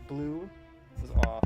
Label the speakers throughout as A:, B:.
A: blue was off.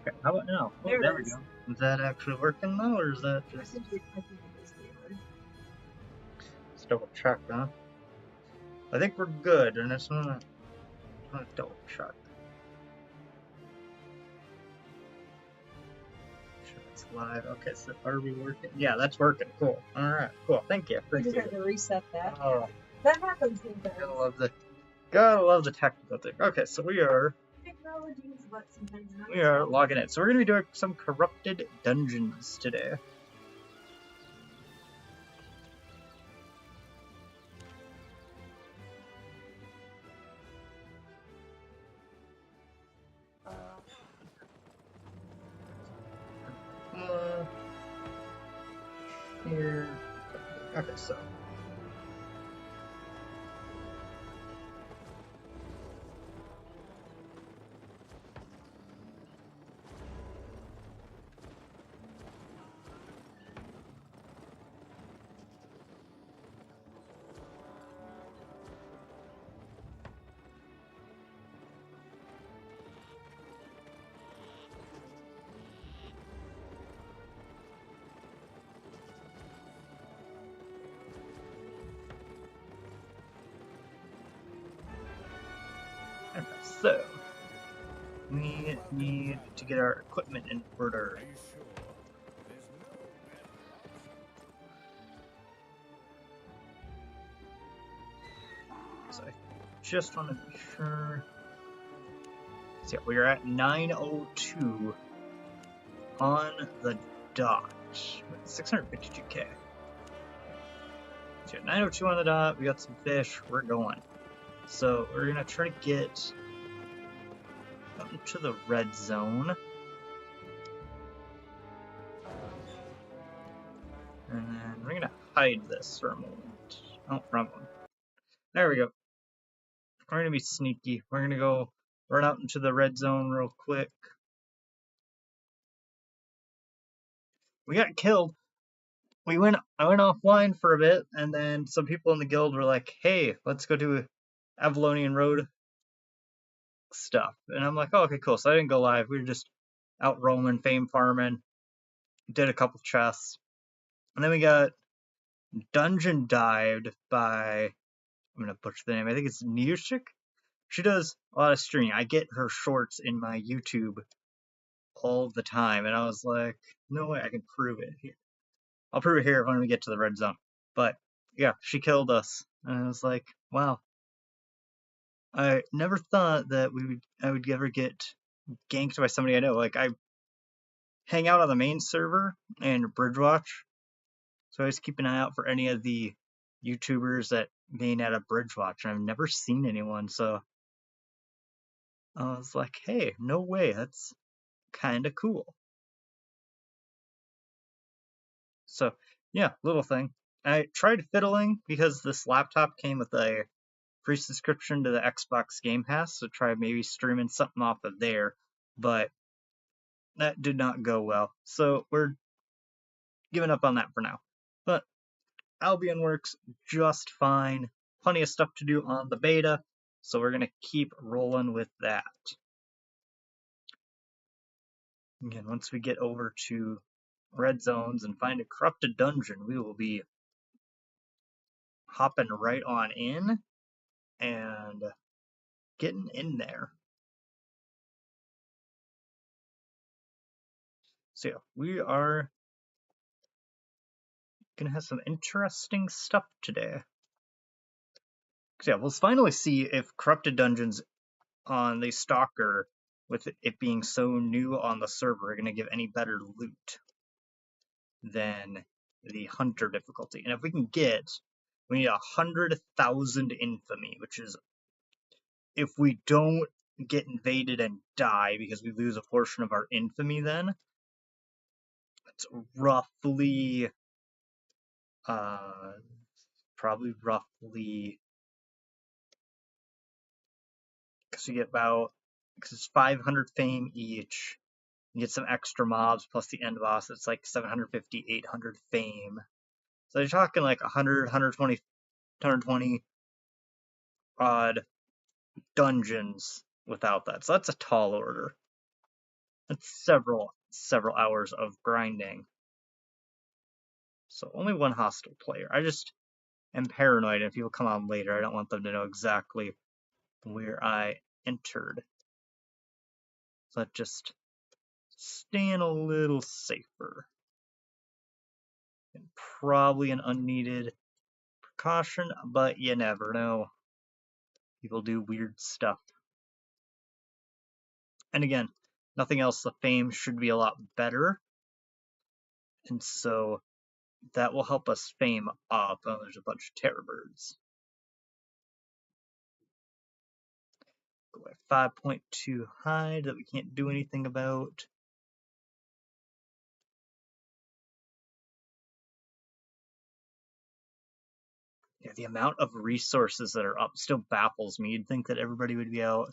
B: Okay, how about now? Oh, there we go. Is that actually working now, or is that just... Let's double check, huh? I think we're good, and it's not double check. Sure it's live. Okay, so are we working? Yeah, that's working. Cool. Alright, cool. Thank you.
C: You just have to reset that.
B: Oh,
C: That happens sometimes.
B: gotta love the technical thing. Okay, so we are
C: Technologies, but sometimes not.
B: we are logging in. So we're gonna be doing some corrupted dungeons today. Here. Okay, so. Okay, so we need to get our equipment in order. So I just want to be sure. So yeah, we are at 9:02 on the dot with 652k. So 9:02 on the dot. We got some fish. We're going. So we're gonna try to get up into the red zone. And then we're gonna hide this for a moment. Oh, wrong one. There we go. We're gonna be sneaky. We're gonna go run out into the red zone real quick. We got killed. I went offline for a bit, and then some people in the guild were like, "Hey, let's go do Avalonian Road stuff." And I'm like, "Oh, okay, cool." So I didn't go live. We were just out roaming, fame farming, did a couple chests, and then we got dungeon dived by, I'm gonna butcher the name. I think it's Newshik. She does a lot of streaming. I get her shorts in my YouTube all the time, and I was like, no way, I can prove it here. I'll prove it here when we get to the red zone. But yeah, she killed us, and I was like, wow. I never thought that I would ever get ganked by somebody I know. Like, I hang out on the main server and Bridgewatch, so I always keep an eye out for any of the YouTubers that main at a Bridgewatch, and I've never seen anyone, so I was like, hey, no way, that's kind of cool. So yeah, little thing. I tried fiddling because this laptop came with a free subscription to the Xbox Game Pass, so try maybe streaming something off of there, but that did not go well. So we're giving up on that for now. But Albion works just fine. Plenty of stuff to do on the beta, so we're going to keep rolling with that. Again, once we get over to red zones and find a corrupted dungeon, we will be hopping right on in and getting in there. So yeah, we are gonna have some interesting stuff today. So yeah, we'll finally see if corrupted dungeons on the Stalker, with it being so new on the server, are gonna give any better loot than the Hunter difficulty. And if we need 100,000 infamy, which is, if we don't get invaded and die because we lose a portion of our infamy, then it's roughly probably roughly, because you get about, because it's 500 fame each, you get some extra mobs plus the end boss, it's like 750, 800 fame. So you're talking like 100, 120 odd dungeons without that. So that's a tall order. That's several hours of grinding. So only one hostile player. I just am paranoid, and if people come on later, I don't want them to know exactly where I entered. So just staying a little safer. And probably an unneeded precaution, but you never know. People do weird stuff. And again, nothing else, the fame should be a lot better. And so that will help us fame up. Oh, there's a bunch of terror birds. Go by 5.2 hide that we can't do anything about. Yeah, the amount of resources that are up still baffles me. You'd think that everybody would be out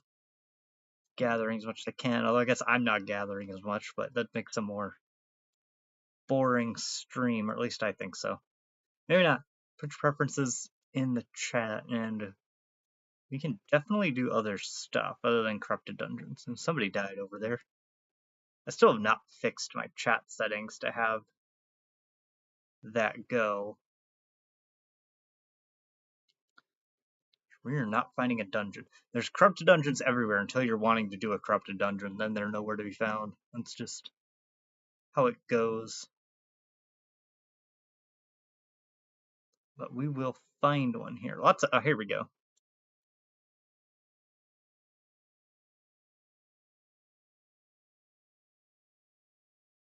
B: gathering as much as they can, although I guess I'm not gathering as much, but that makes a more boring stream, or at least I think so. Maybe not. Put your preferences in the chat, and we can definitely do other stuff other than corrupted dungeons. And somebody died over there. I still have not fixed my chat settings to have that go. We are not finding a dungeon. There's corrupted dungeons everywhere until you're wanting to do a corrupted dungeon, then they're nowhere to be found. That's just how it goes. But we will find one here. Lots of, oh, here we go.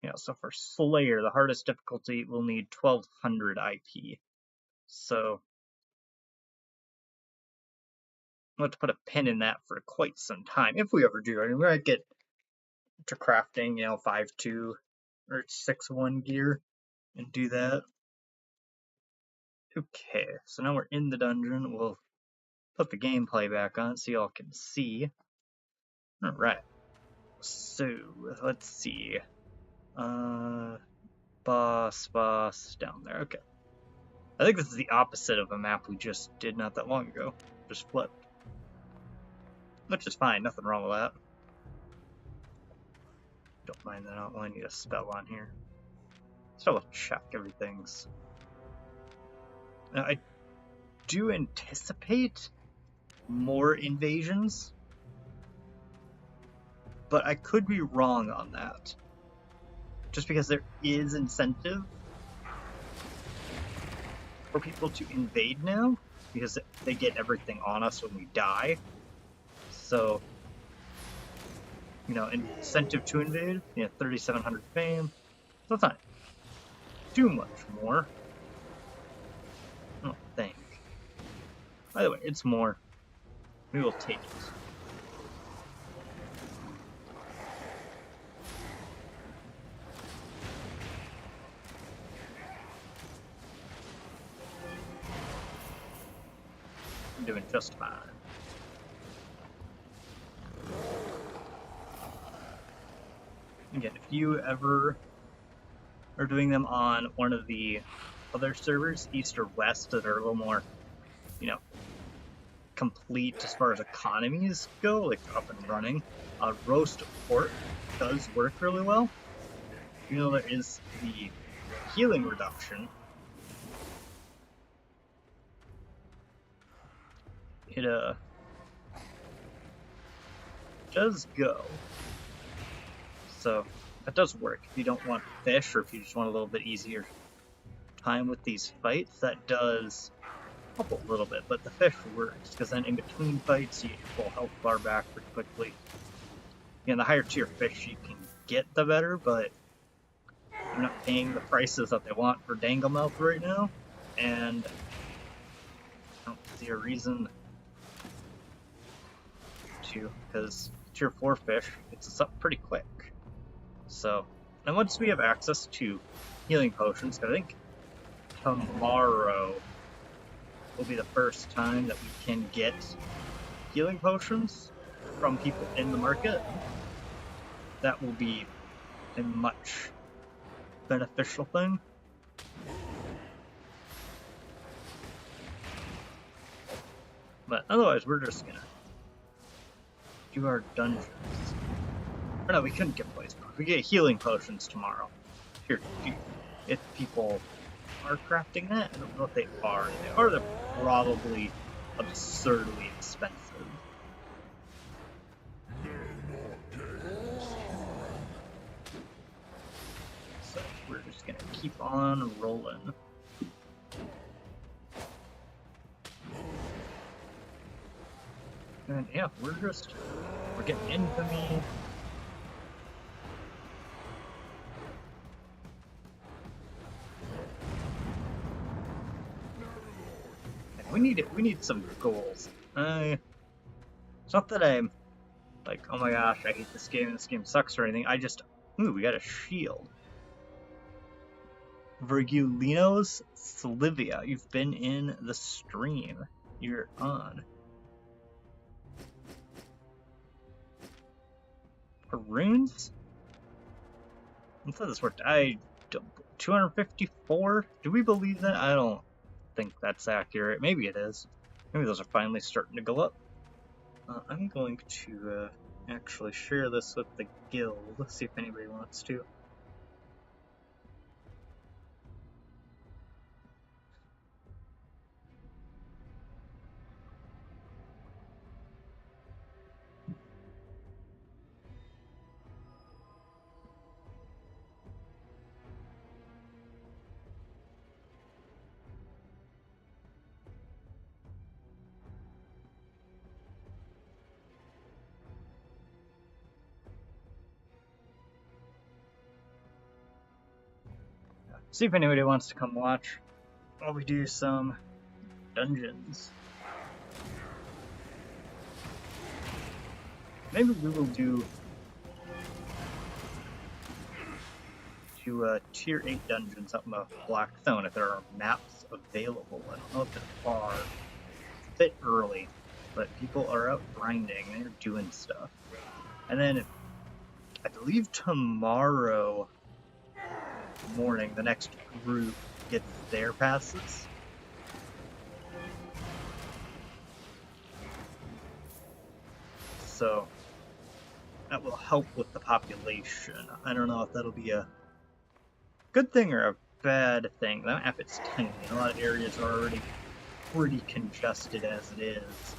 B: Yeah, so for Slayer, the hardest difficulty will need 1200 IP. So we'll have to put a pin in that for quite some time, if we ever do. I mean, we might get to crafting, 5.2 or 6.1 gear and do that. Okay, so now we're in the dungeon. We'll put the gameplay back on so y'all can see. Alright, so let's see. Boss down there. Okay. I think this is the opposite of a map we just did not that long ago. Just flipped. Which is fine, nothing wrong with that. Don't mind that, I don't only need a spell on here. So I'll check everything's. Now, I do anticipate more invasions, but I could be wrong on that. Just because there is incentive for people to invade now, because they get everything on us when we die. So, incentive to invade, 3,700 fame. So it's not too much more. I don't think. By the way, it's more. We will take it. I'm doing just fine. Again, if you ever are doing them on one of the other servers, east or west, that are a little more, complete as far as economies go, like up and running. Roast pork does work really well. Even though there is the healing reduction, it does go. So that does work. If you don't want fish, or if you just want a little bit easier time with these fights, that does help a little bit. But the fish works, because then in between fights, you get your full health bar back pretty quickly. Again, the higher tier fish you can get, the better, but I'm not paying the prices that they want for Danglemouth right now, and I don't see a reason to, because tier 4 fish gets us up pretty quick. So, and once we have access to healing potions, I think tomorrow will be the first time that we can get healing potions from people in the market. That will be a much beneficial thing. But otherwise, we're just gonna do our dungeons. Or no, we couldn't get poison. We get healing potions tomorrow. Here, if people are crafting that, I don't know if they are. If they are, they're probably absurdly expensive. So we're just gonna keep on rolling. And yeah, we're getting infamy. We need some goals. It's not that I'm like, oh my gosh, I hate this game sucks or anything. I just, ooh, we got a shield. Virgulino's Slivia, you've been in the stream. You're on. Runes? I thought this worked. 254? Do we believe that? I don't think that's accurate. Maybe it is. Maybe those are finally starting to go up. I'm going to actually share this with the guild. Let's see if anybody wants to. See if anybody wants to come watch while we do some dungeons. Maybe we will do tier 8 dungeons up in the Blackstone if there are maps available. I don't know if there are. It's a bit early, but people are out grinding, they're doing stuff. And then I believe tomorrow morning the next group gets their passes. So that will help with the population. I don't know if that'll be a good thing or a bad thing. That map is tiny. A lot of areas are already pretty congested as it is.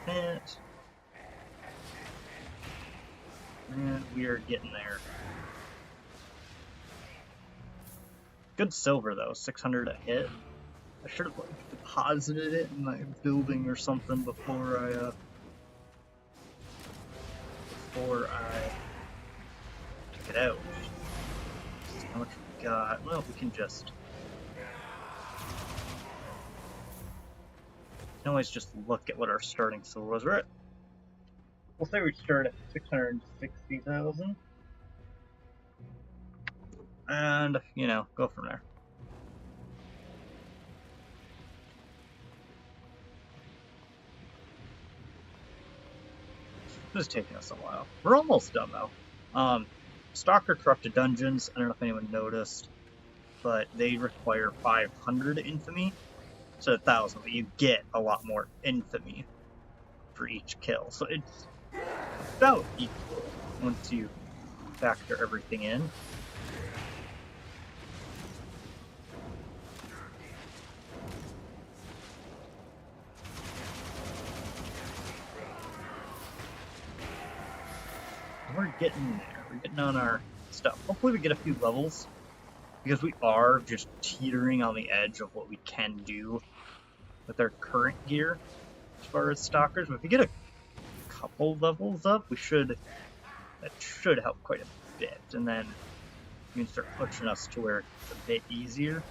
B: That. And we are getting there. Good silver though, 600 a hit. I should have like deposited it in my building or something before I took it out. Let's see how much we got. Well, we can always just look at what our starting silver was. We're at, we'll say we start at 660,000. And, you know, go from there. This is taking us a while. We're almost done though. Stalker corrupted dungeons. I don't know if anyone noticed. but they require 500 infamy, so 1,000. But you get a lot more infamy for each kill, so it's about equal once you factor everything in. We're getting there. We're getting on our stuff. Hopefully we get a few levels, because we are just teetering on the edge of what we can do with our current gear as far as Stalkers. But if we get a couple levels up, that should help quite a bit, and then you can start pushing us to where it's a bit easier.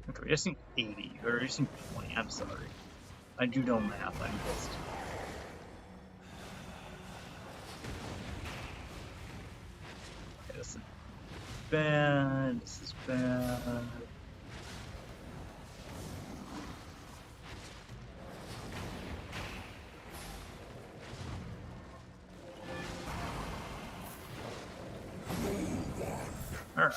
B: Okay, we just need 80, or we just need 20, I'm sorry. I do know math, I'm just... Okay, this is bad, this is bad. Alright.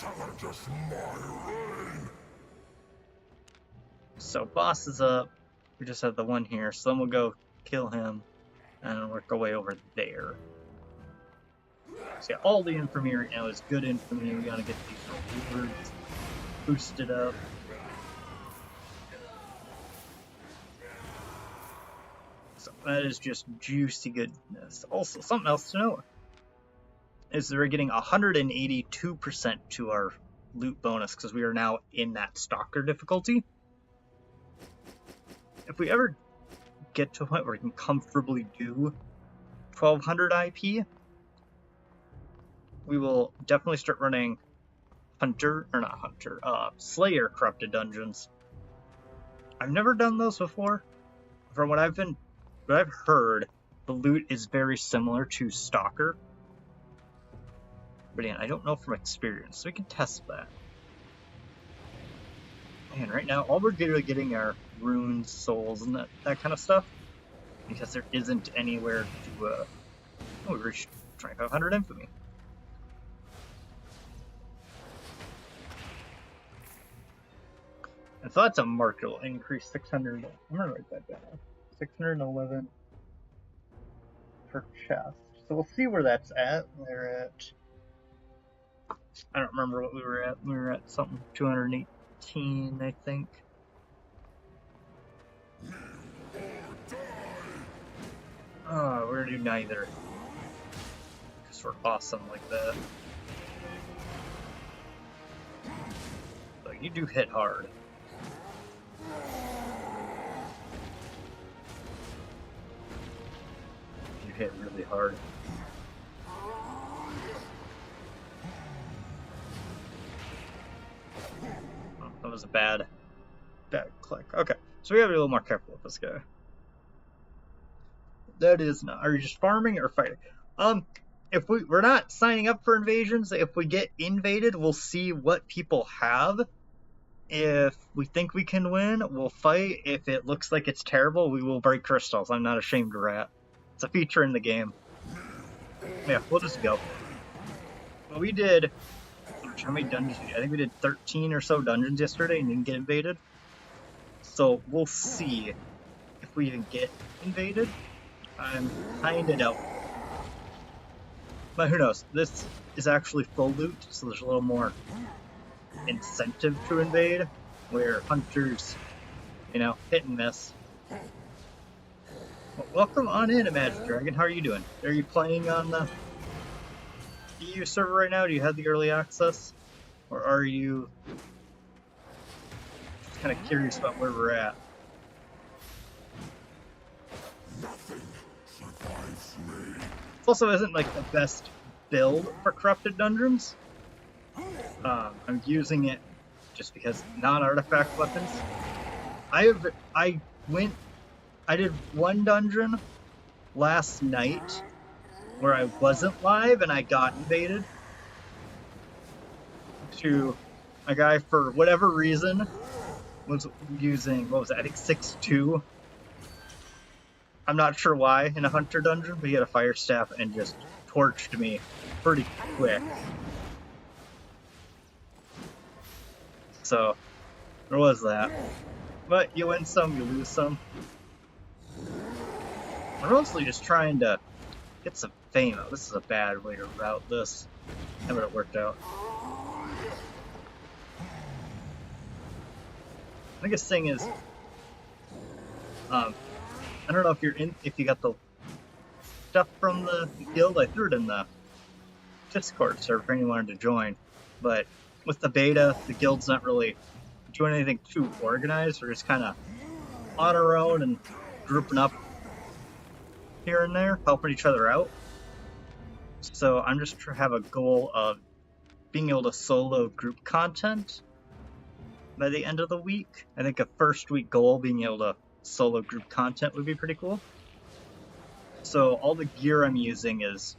B: So boss is up. We just have the one here, so then we'll go kill him and work our way over there. So yeah, all the infamy right now is good infamy. We gotta get these rewards boosted up. So that is just juicy goodness. Also, something else to know is that we're getting 182% to our loot bonus because we are now in that Stalker difficulty. If we ever get to a point where we can comfortably do 1200 IP, we will definitely start running Slayer corrupted dungeons. I've never done those before. From what I've heard, the loot is very similar to Stalker. But again, I don't know from experience, so we can test that. And right now, all we're really getting are runes, souls, and that kind of stuff, because there isn't anywhere to, oh, we reached 2500 infamy. And so that's a marketable increase, 600, I'm gonna write that down, 611 per chest. So we'll see where that's at. We're at, I don't remember what we were at. We were at something 218, I think. Oh, we're gonna do neither. Because we're awesome like that. But you do hit hard. You hit really hard. That was a bad click. Okay, so we gotta be a little more careful with this guy. That is not. Are you just farming or fighting? If we're not signing up for invasions, if we get invaded, we'll see what people have. If we think we can win, we'll fight. If it looks like it's terrible, we will break crystals. I'm not ashamed of that. It's a feature in the game. Yeah, we'll just go. Well, we did. How many dungeons? I think we did 13 or so dungeons yesterday and didn't get invaded. So we'll see if we even get invaded. I'm kind of doubtful. But who knows? This is actually full loot, so there's a little more incentive to invade, where hunters, you know, hit and miss. Well, welcome on in, Imagine Dragon. How are you doing? Are you playing on the EU server right now? Do you have the early access? Or are you just kind of curious about where we're at? This also isn't like the best build for corrupted dungeons. I'm using it just because non-artifact weapons. I did one dungeon last night where I wasn't live and I got invaded to a guy for whatever reason was using, what was it, I think 6-2. I'm not sure why in a hunter dungeon, but he had a fire staff and just torched me pretty quick. So there was that. But you win some, you lose some. We're mostly just trying to get some fame out. This is a bad way to route this. That would have worked out. The biggest thing is, I don't know if you got the stuff from the guild. I threw it in the Discord server for anyone wanted to join, but with the beta, the guild's not really doing anything too organized. We're just kind of on our own and grouping up here and there, helping each other out. So I'm just trying to have a goal of being able to solo group content by the end of the week. I think a first week goal being able to solo group content would be pretty cool. So all the gear I'm using is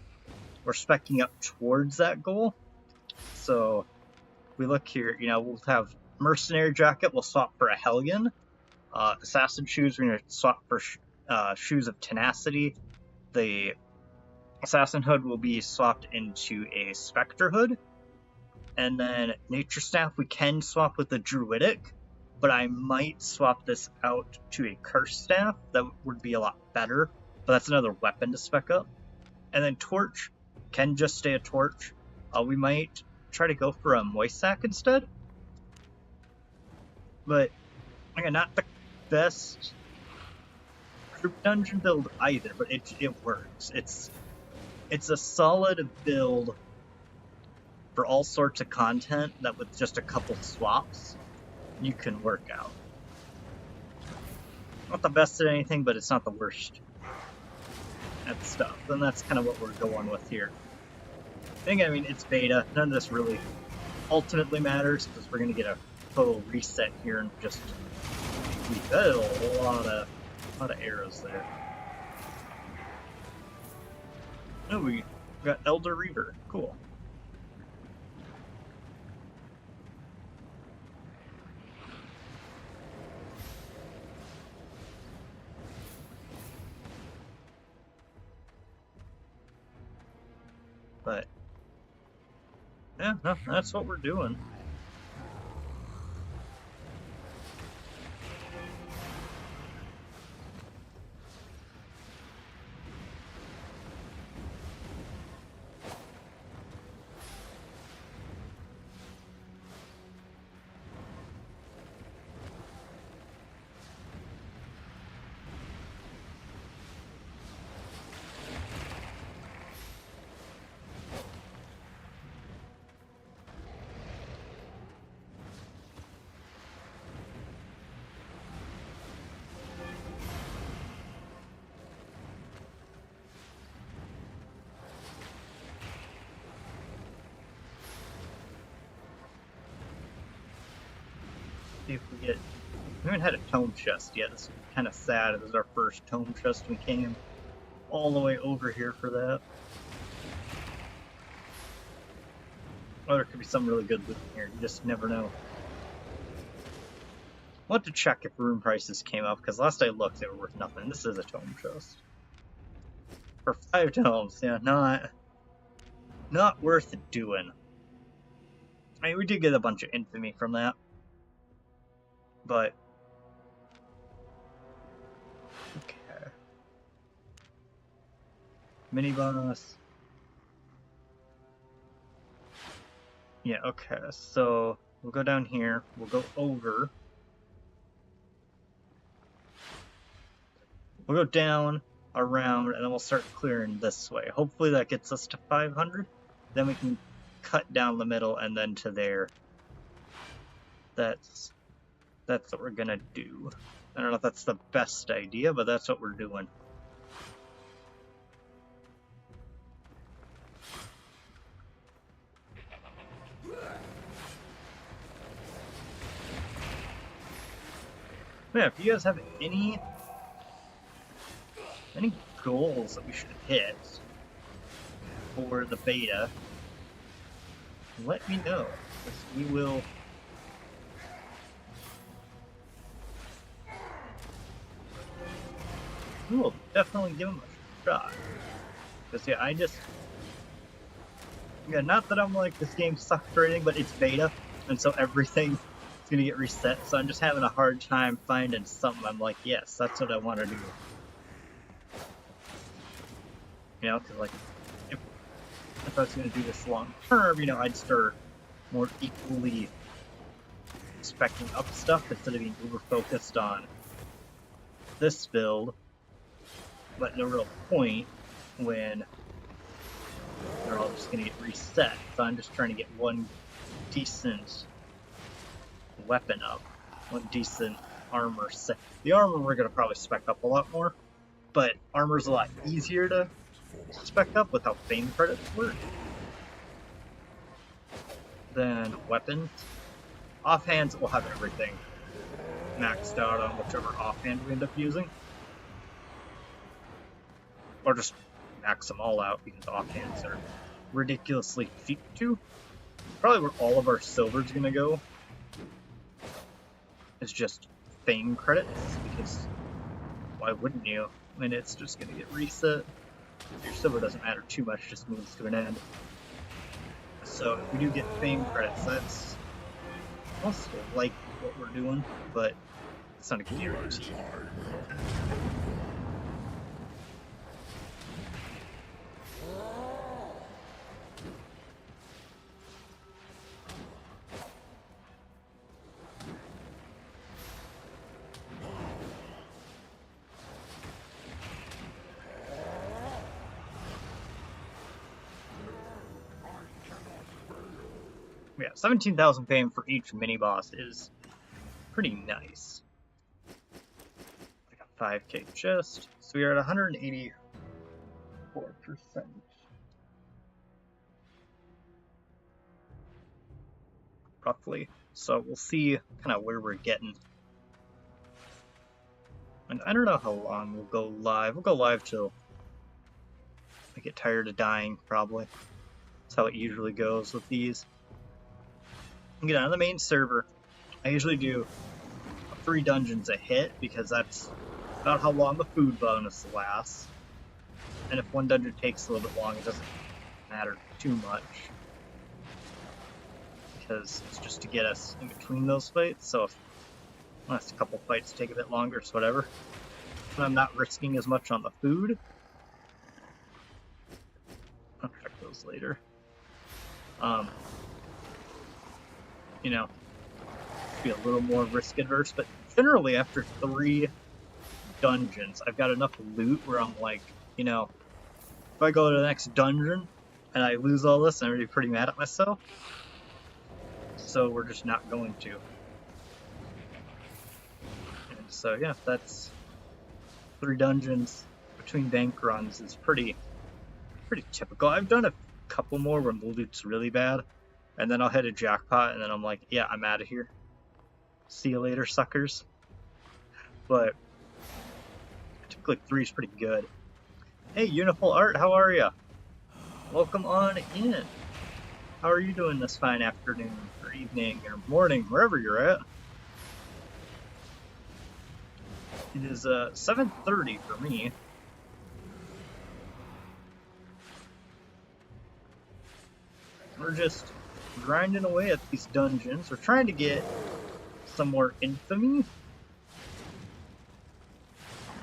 B: we're specking up towards that goal. So we look here, we'll have mercenary jacket, we'll swap for a Hellion. Assassin shoes, we're going to swap for shoes of tenacity. The assassin hood will be swapped into a spectre hood. And then nature staff, we can swap with the druidic, but I might swap this out to a curse staff. That would be a lot better, but that's another weapon to spec up. And then torch can just stay a torch. We might try to go for a moist sack instead. But again, not the best group dungeon build either, but it works. It's a solid build for all sorts of content that with just a couple swaps you can work out. Not the best at anything, but it's not the worst at stuff. And that's kind of what we're going with here. I mean, it's beta. None of this really ultimately matters because we're going to get a total reset here in just a week. That is a lot of arrows there. Oh, we got Elder Reaver. Cool. But yeah, no, that's what we're doing. See if we haven't had a tome chest yet. This is kind of sad. It was our first tome chest. We came all the way over here for that. Oh, there could be some really good loot in here. You just never know. I'll have to check if room prices came up, because last I looked, they were worth nothing. This is a tome chest. For 5 tomes, yeah, not worth doing. I mean, we did get a bunch of infamy from that. But okay. Mini boss. Yeah, okay. So we'll go down here. We'll go over. We'll go down, around, and then we'll start clearing this way. Hopefully that gets us to 500. Then we can cut down the middle and then to there. That's what we're gonna do. I don't know if that's the best idea, but that's what we're doing. Yeah, if you guys have any goals that we should hit for the beta, let me know, because we will definitely give them a shot. Because yeah, Yeah, not that I'm like this game sucks or anything, but it's beta, and so everything is gonna get reset. So I'm just having a hard time finding something. I'm like, yes, that's what I want to do. You know, because like if I was gonna do this long term, you know, I'd start more equally specking up stuff instead of being uber focused on this build. But no real point when they're all just gonna get reset. So I'm just trying to get one decent weapon up, one decent armor set. The armor we're gonna probably spec up a lot more, but armor's a lot easier to spec up with how fame credits work than weapons. Offhands will have everything maxed out on whichever offhand we end up using, or just max them all out because offhands are ridiculously cheap too. Probably where all of our silver's gonna go is just fame credits, because why wouldn't you? I mean, it's just gonna get reset. Your silver doesn't matter too much, just moves to an end. So if we do get fame credits, that's almost like what we're doing, but it's not a guarantee. Yeah, 17,000 fame for each mini boss is pretty nice. Like a 5k chest. So we are at 184%. Roughly. So we'll see kind of where we're getting. And I don't know how long we'll go live. We'll go live till I get tired of dying, probably. That's how it usually goes with these. Get on the main server. I usually do 3 dungeons a hit because that's about how long the food bonus lasts. And if one dungeon takes a little bit long, it doesn't matter too much, because it's just to get us in between those fights. So if the last couple fights take a bit longer, it's whatever. And I'm not risking as much on the food. I'll check those later. You know, be a little more risk adverse, but generally after 3 dungeons, I've got enough loot where I'm like, you know, if I go to the next dungeon and I lose all this, I'm already pretty mad at myself. So we're just not going to. And so yeah, that's 3 dungeons between bank runs is pretty typical. I've done a couple more when the loot's really bad, and then I'll hit a jackpot, and then I'm like, yeah, I'm out of here. See you later, suckers. But typically 3 is pretty good. Hey, Uniful Art, how are ya? Welcome on in. How are you doing this fine afternoon, or evening, or morning, wherever you're at? It is 7:30 for me. We're just grinding away at these dungeons. We're trying to get some more infamy.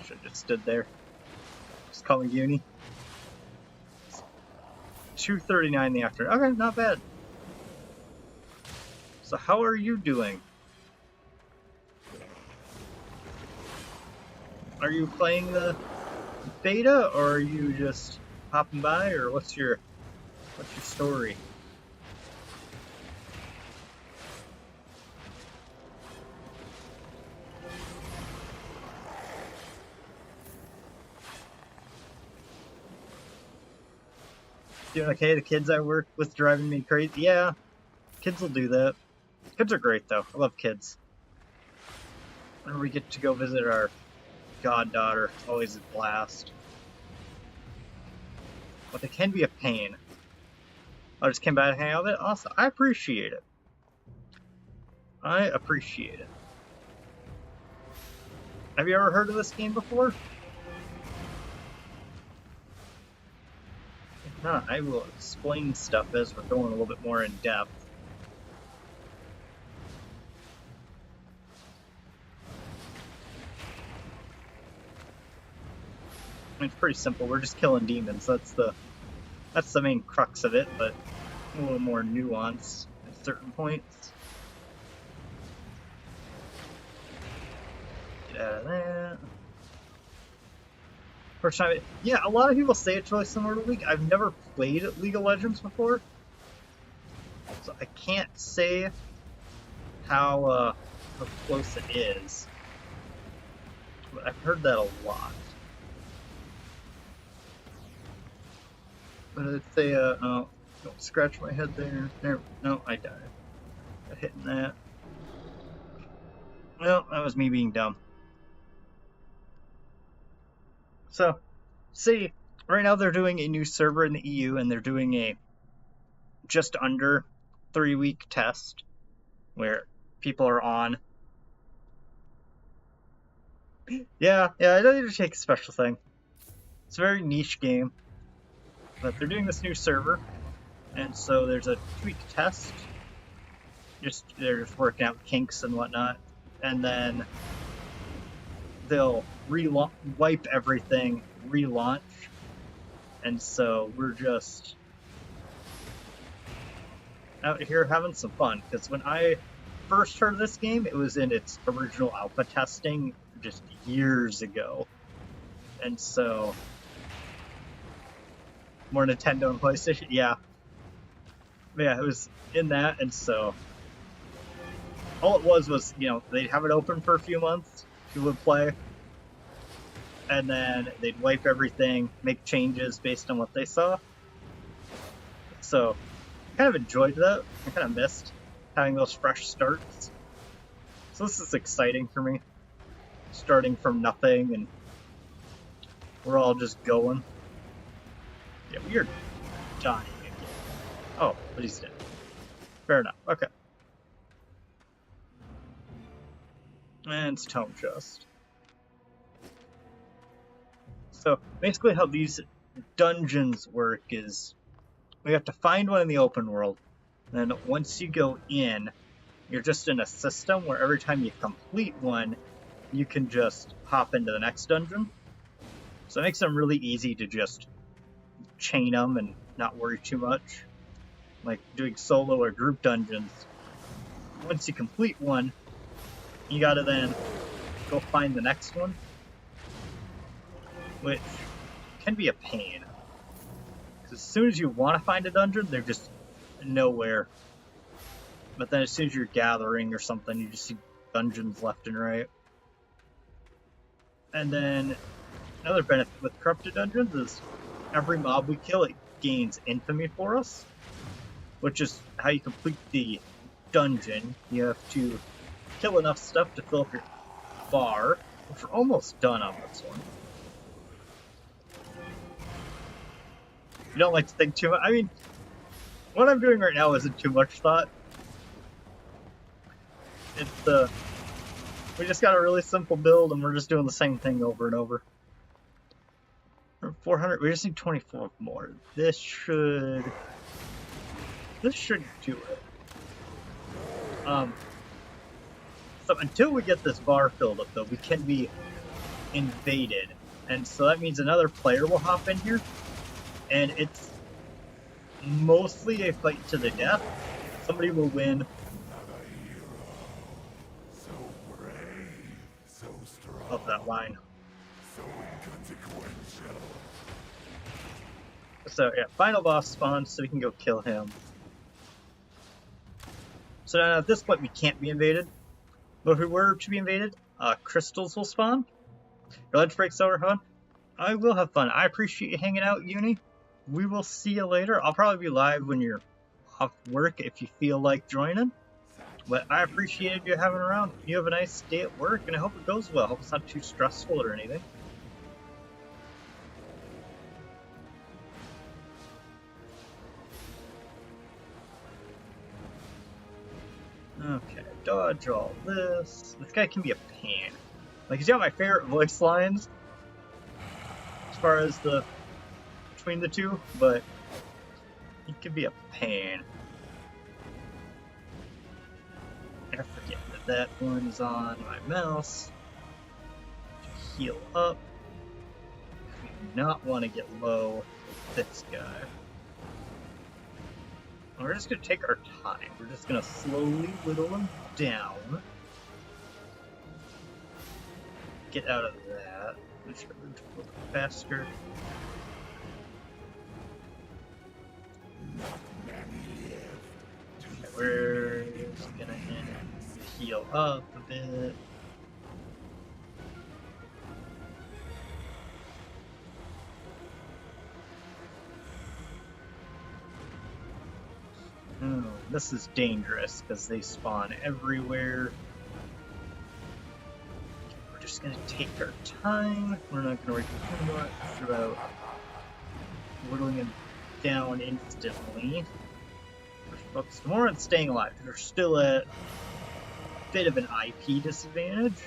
B: Should have just stood there. Just call me Uni. 2:39 in the afternoon. Okay, not bad. So how are you doing? Are you playing the beta, or are you just popping by, or what's your story? Doing okay? The kids I work with driving me crazy. Yeah, kids will do that. Kids are great though. I love kids. Whenever we get to go visit our goddaughter, it's always a blast. But they can be a pain. I just came by to hang out with it. Awesome. I appreciate it. I appreciate it. Have you ever heard of this game before? I will explain stuff as we're going a little bit more in depth. I mean, it's pretty simple. We're just killing demons. That's the main crux of it, but a little more nuance at certain points. Get out of that. First time, yeah, a lot of people say it's really similar to League. I've never played League of Legends before, so I can't say how close it is. But I've heard that a lot. But I'd say, oh, don't scratch my head there. There, no, I died. Got hitting that. Well, that was me being dumb. So, see, right now they're doing a new server in the EU, and they're doing a just under 3-week test where people are on. Yeah, I don't need to take a special thing. It's a very niche game, but they're doing this new server, and so there's a 2-week test. They're just working out kinks and whatnot, and then they'll wipe everything, relaunch, and so we're just out here having some fun. Because when I first heard of this game, it was in its original alpha testing just years ago, and so more Nintendo and PlayStation, yeah, it was in that, and so all it was they'd have it open for a few months, people would play, and then they'd wipe everything, make changes based on what they saw. So I kind of enjoyed that. I kind of missed having those fresh starts. So this is exciting for me, starting from nothing, and we're all just going. Yeah, we are dying again. Oh, but he's dead. Fair enough. Okay. And it's Tome Chest. So basically how these dungeons work is we have to find one in the open world. Then once you go in, you're just in a system where every time you complete one, you can just hop into the next dungeon. So it makes them really easy to just chain them and not worry too much. Like doing solo or group dungeons. Once you complete one, you gotta then go find the next one, which can be a pain. Because as soon as you want to find a dungeon, they're just nowhere. But then as soon as you're gathering or something, you just see dungeons left and right. And then another benefit with corrupted dungeons is every mob we kill, it gains infamy for us, which is how you complete the dungeon. You have to kill enough stuff to fill up your bar, which we're almost done on this one. You don't like to think too much. I mean, what I'm doing right now isn't too much thought. It's we just got a really simple build, and we're just doing the same thing over and over. 400. We just need 24 more. This should do it. So until we get this bar filled up, though, we can be invaded, and so that means another player will hop in here, and it's mostly a fight to the death. Somebody will win.
A: So brave, so strong,
B: Love that line.
A: so inconsequential.
B: So yeah, final boss spawns, so we can go kill him. So now at this point we can't be invaded. But if we were to be invaded, crystals will spawn. Your lunch break's over, huh? I will have fun. I appreciate you hanging out, Uni. We will see you later. I'll probably be live when you're off work if you feel like joining. But I appreciated you having around. You have a nice day at work, and I hope it goes well. I hope it's not too stressful or anything. Okay, dodge all this. This guy can be a pain. Like, he's got my favorite voice lines as far as the between the two, but He could be a pain. I forget that one's on my mouse. To heal up. We do not want to get low with this guy. We're just going to take our time. We're just going to slowly whittle him down. Get out of that. Make sure we move a little faster. Okay, we're just going to heal up a bit. Oh, this is dangerous because they spawn everywhere. We're just gonna take our time. We're not gonna worry too much about whittling him down instantly. We're focused more on staying alive because we're still at a bit of an IP disadvantage.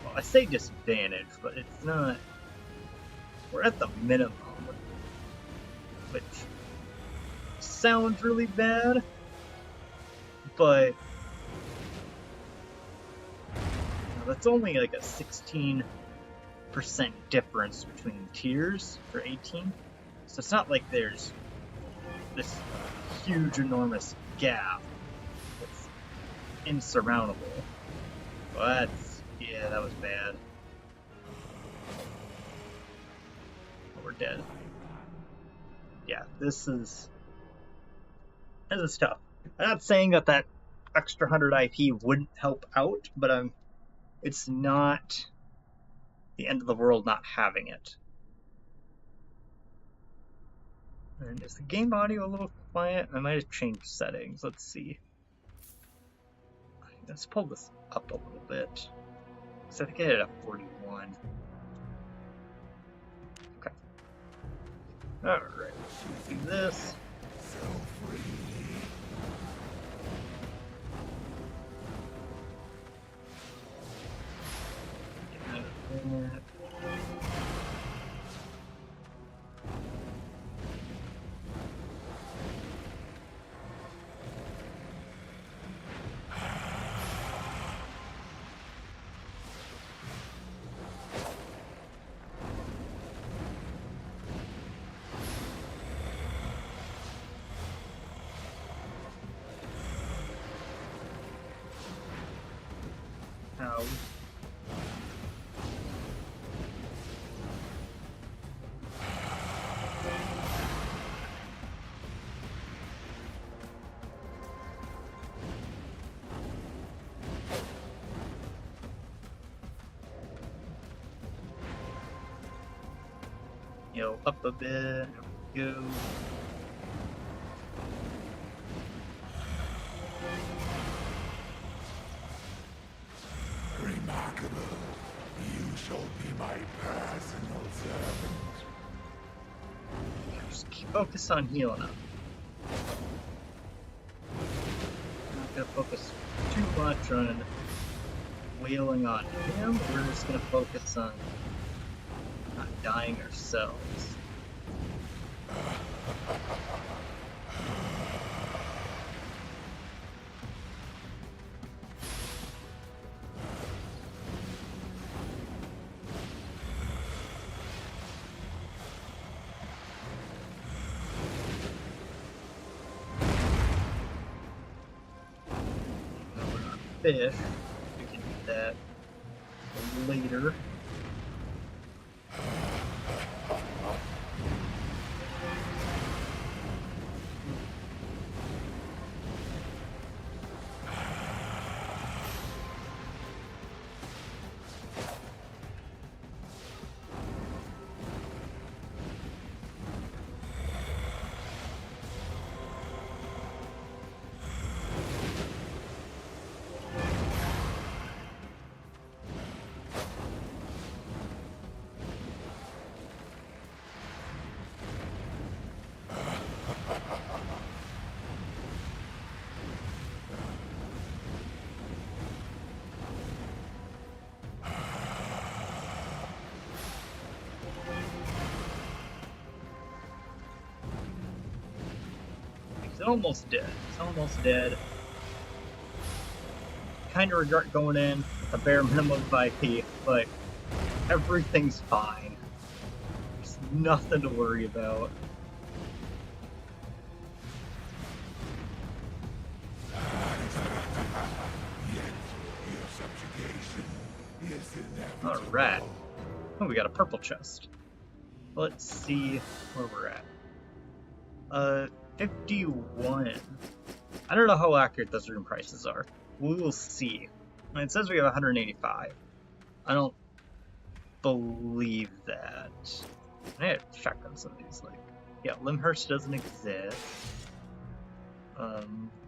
B: Well, I say disadvantage, but it's not. We're at the minimum, which sounds really bad, but that's only like a 16% difference between tiers for 18. So it's not like there's this huge, enormous gap that's insurmountable. But yeah, that was bad. Oh, we're dead. Yeah, this is tough. I'm not saying that that extra 100 IP wouldn't help out, but it's not the end of the world not having it. And is the game audio a little quiet? I might have changed settings. Let's see. Let's pull this up a little bit. So I think I had it at 41. Okay. Alright, let's do this. Ow. Heal up a bit. There we go.
A: Remarkable. You shall be my personal servant.
B: Just keep focus on healing up. Not gonna focus too much on wailing on him. We're just gonna focus on not dying ourselves. Fish. We can do that later. It's almost dead. It's almost dead. Kind of regret going in with a bare minimum of IP, but everything's fine. There's nothing to worry about. Alright. Oh, we got a purple chest. Let's see where we're at. 51. I don't know how accurate those room prices are. We will see. It says we have 185. I don't believe that. I had to check on some of these. Like, yeah, Limhurst doesn't exist.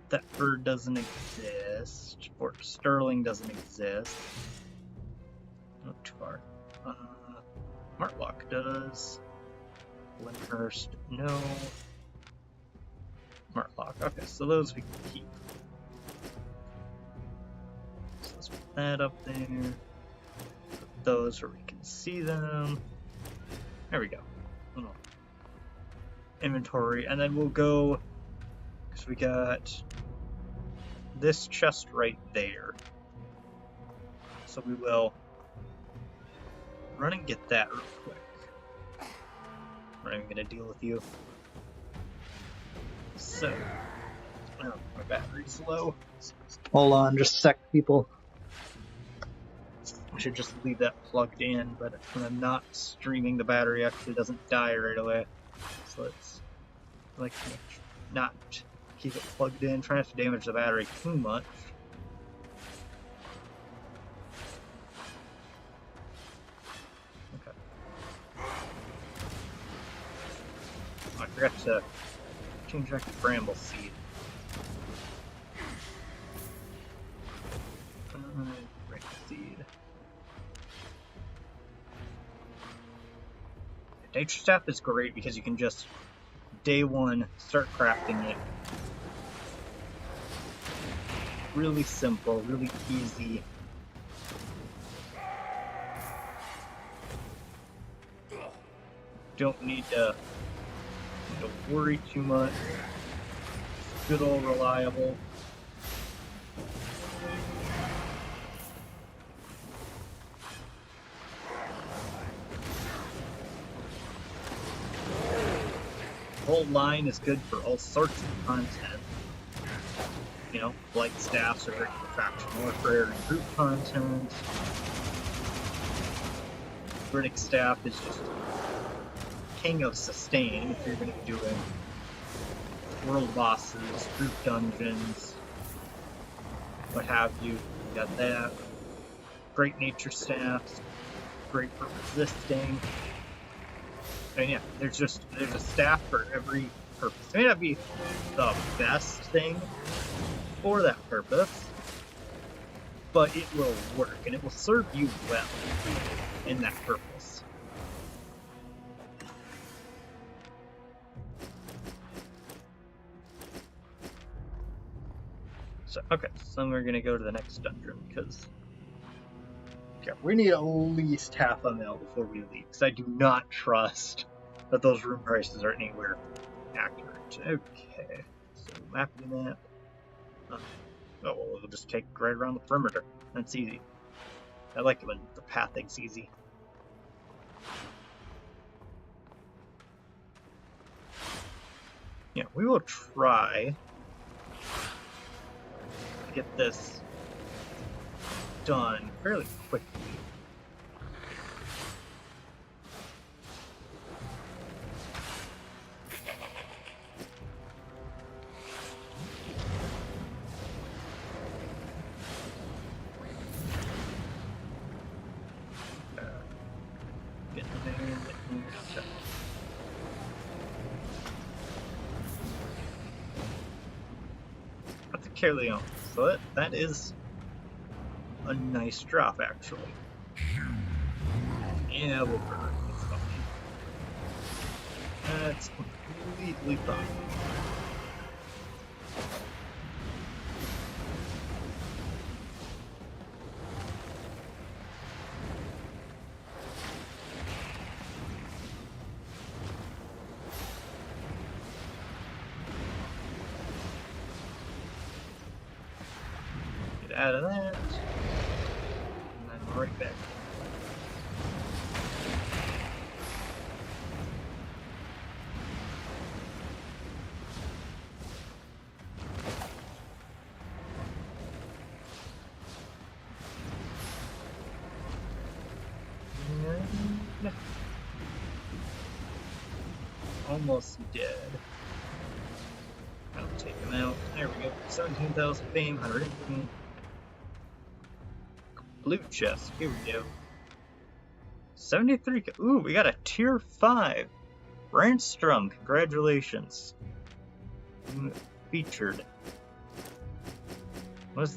B: Thetford doesn't exist. Fort Sterling doesn't exist. Not too far. Martlock does. Limhurst, no. Martlock, okay, so those we can keep. So let's put that up there. Put those where we can see them. There we go. Little inventory, and then we'll go, because we got this chest right there. So we will run and get that real quick. I'm not even gonna deal with you. So, oh, my battery's low. Hold on, just a sec, people. I should just leave that plugged in, but when I'm not streaming, the battery actually doesn't die right away. So let's not keep it plugged in. Try not to damage the battery too much. Okay. Oh, I forgot to change back to bramble seed. Right seed. Nature Staff is great because you can just day one start crafting it. Really simple, really easy. Don't need to worry too much. Good old reliable. The whole line is good for all sorts of content. You know, blight staffs are great for faction warfare and group content. Critic staff is just king of sustain if you're going to be doing world bosses, group dungeons, what have you. You got that. Great nature staffs, great for resisting. And yeah, there's a staff for every purpose. It may not be the best thing for that purpose, but it will work and it will serve you well in that purpose. So, okay, so we're gonna go to the next dungeon because we need at least half a mil before we leave, because I do not trust that those room prices are anywhere accurate. Okay, so mapping that. Oh, well, we'll just take right around the perimeter. That's easy. I like it when the pathing's easy. Yeah, we will try to get this done fairly quickly. That's a Caerleon, so that is a nice drop, actually. Yeah, we'll burn. It's fine. That's completely fine. out of that. And then right back. And almost dead. I'll take him out. There we go. 17,000 fame, 118. Blue chest. Here we go. 73. Ooh, we got a tier 5. Brandstrom. Congratulations. Featured. What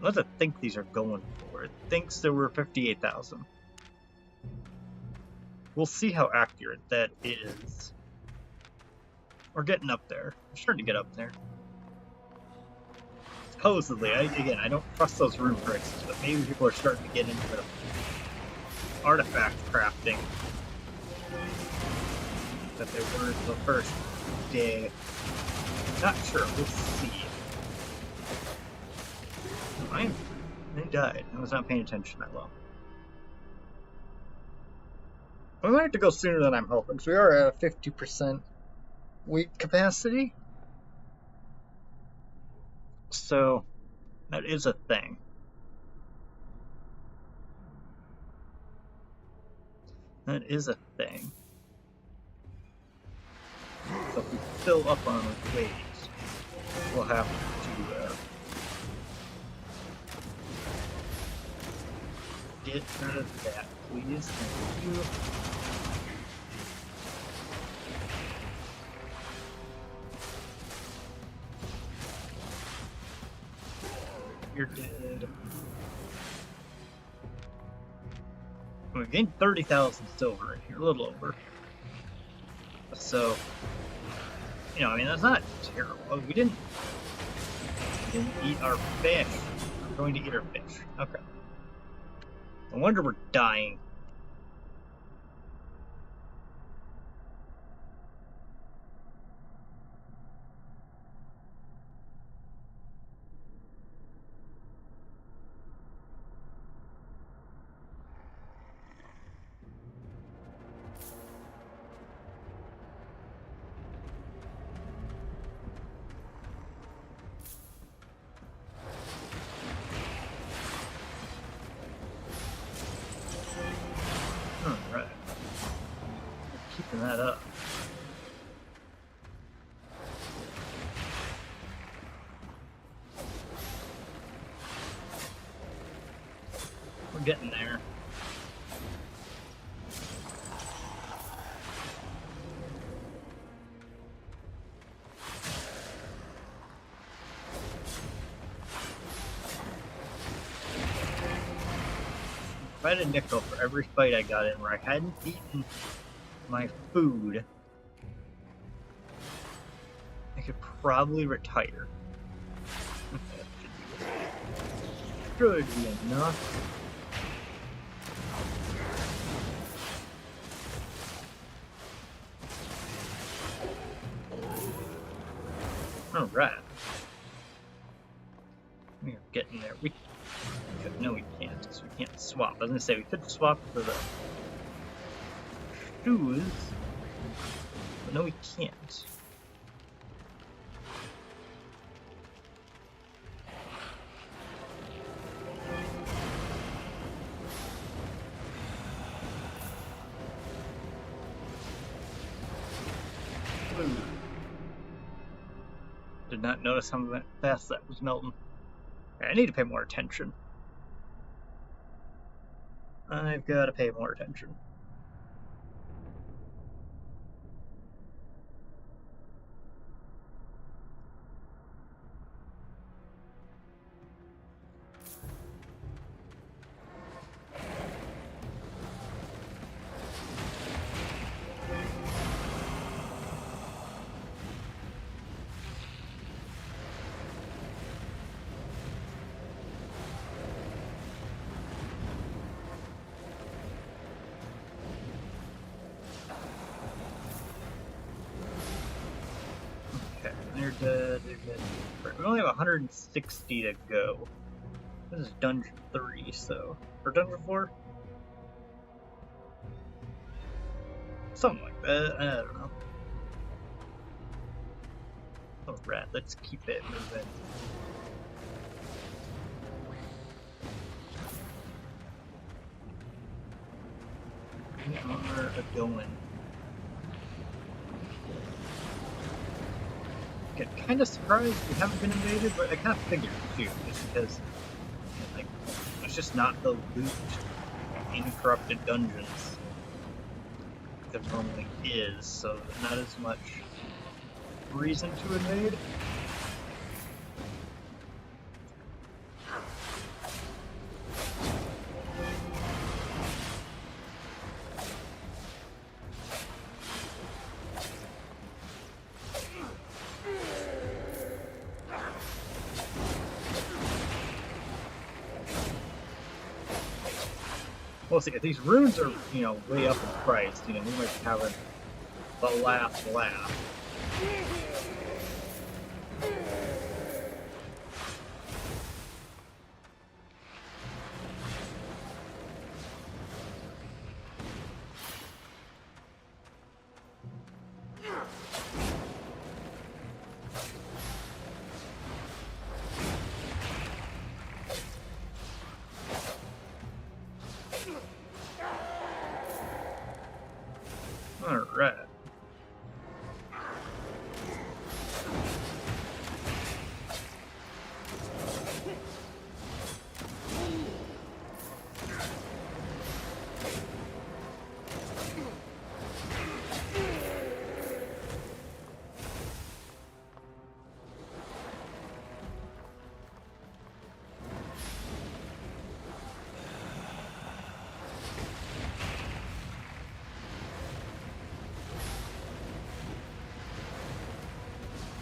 B: does it think these are going for? It thinks there were 58,000. We'll see how accurate that is. We're getting up there. We're starting to get up there. Supposedly, again, I don't trust those rune prices, but maybe people are starting to get into artifact crafting that they were the first day. Not sure. We'll see. I died. I was not paying attention that well. We might have to go sooner than I'm hoping, because we are at a 50% weight capacity. So, that is a thing. That is a thing. So if we fill up on weight, we'll have to get rid of that, please. Thank you. You're dead. We gained 30,000 silver in here, a little over. So, you know, I mean, that's not terrible. We didn't eat our fish. We're going to eat our fish. Okay. No wonder we're dying. Alright. Keeping that up. We're getting there. If I had a nickel for every fight I got in where I hadn't eaten my food, I could probably retire. Should be enough. Alright. We are getting there. No, we can't, because we can't swap. I was going to say, we could swap for the shoes, but no, we can't. Ooh. Did not notice how fast that was melting. I need to pay more attention. I've got to pay more attention. They're dead. We only have 160 to go. This is dungeon 3, so... Or dungeon 4? Something like that, I don't know. Oh, rat, let's keep it moving. We are a-going. Get kind of surprised we haven't been invaded, but I kind of figured too, just because, like, it's just not the loot in corrupted dungeons there normally is, so not as much reason to invade. We'll see. If these runes are, way up in price, we might be having the last laugh. Alright.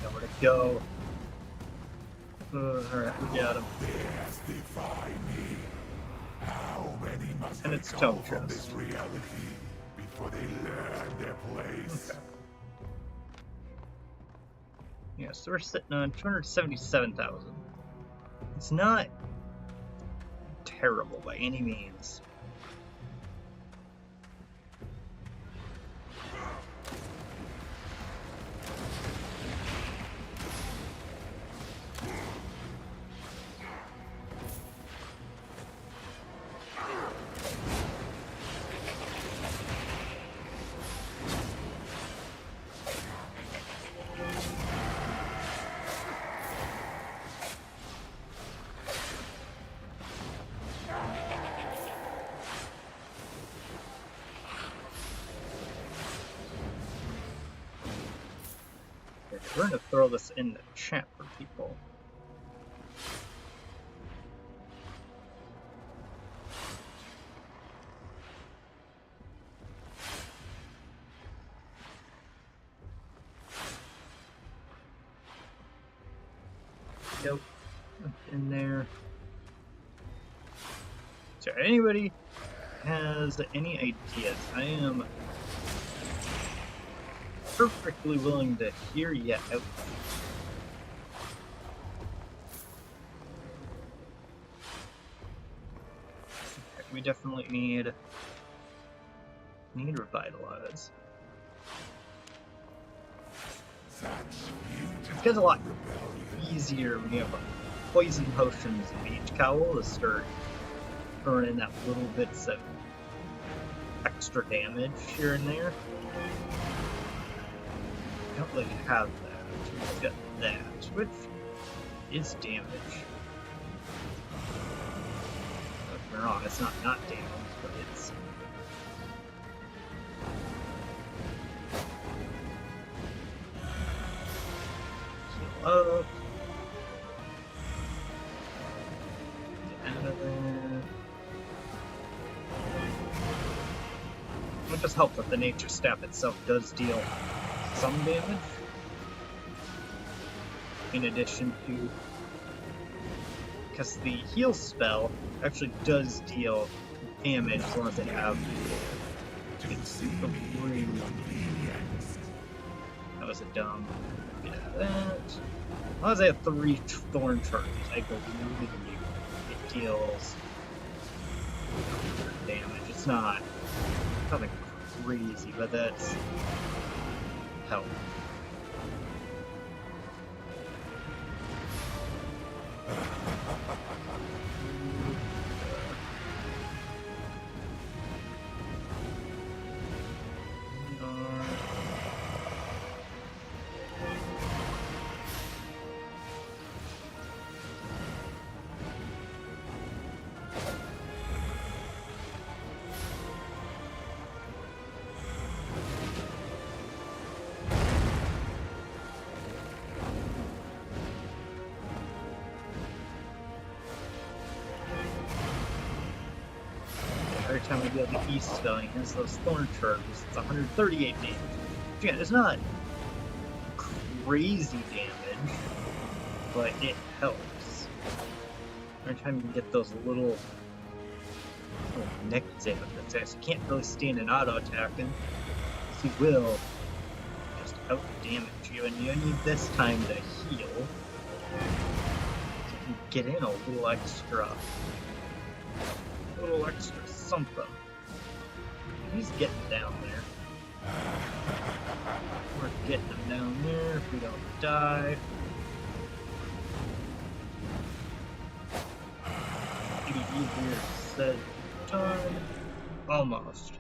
B: Nowhere to go. Alright, we got him.
A: Dares defy me. How many must
B: And
A: they
B: it's
A: come
B: Tome
A: from
B: Chest.
A: this reality before they learn their place?
B: Okay. Yeah, so we're sitting on 277,000. It's not terrible by any means. We're going to throw this in the chat for people. Nope. In there. So, anybody has any ideas? I am perfectly willing to hear you out. Okay, we definitely need revitalize. It gets a lot easier when you have poison potions and beach cowl to start earning that little bits of extra damage here and there. I don't really have that. We've got that, which is damage. Don't get me wrong, it's not damage, but it's... Heal up. Get out of there. It would just help that the nature staff itself does deal some damage, in addition to, because the heal spell actually does deal damage as long as they have three. That was a dumb. Get out of that. As long as I have 3 thorn charges, I believe in you. deals damage. It's not nothing crazy, but that's help. Every time we go to the east spell, he has those thorn charges. It's 138 damage. Again, it's not crazy damage, but it helps. Every time you can get those little neck damage attacks, you can't really stand an auto attacking, because he will just out damage you, and you need this time to heal. So you can get in a little extra something. He's getting down there. We're getting him down there if we don't die. Maybe easier said than done. Almost.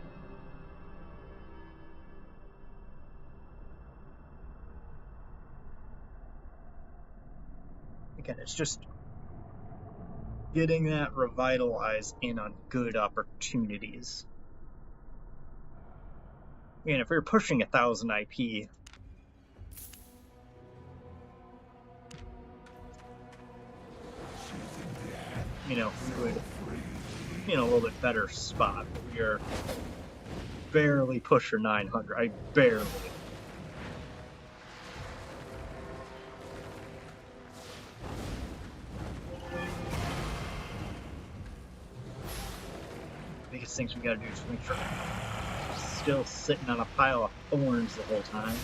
B: Again, it's just getting that revitalize in on good opportunities. I mean, if we were pushing 1,000 IP, you know, we would be in a little bit better spot. But we are barely pushing 900. I barely. Biggest things we gotta do is make sure we're still sitting on a pile of thorns the whole time.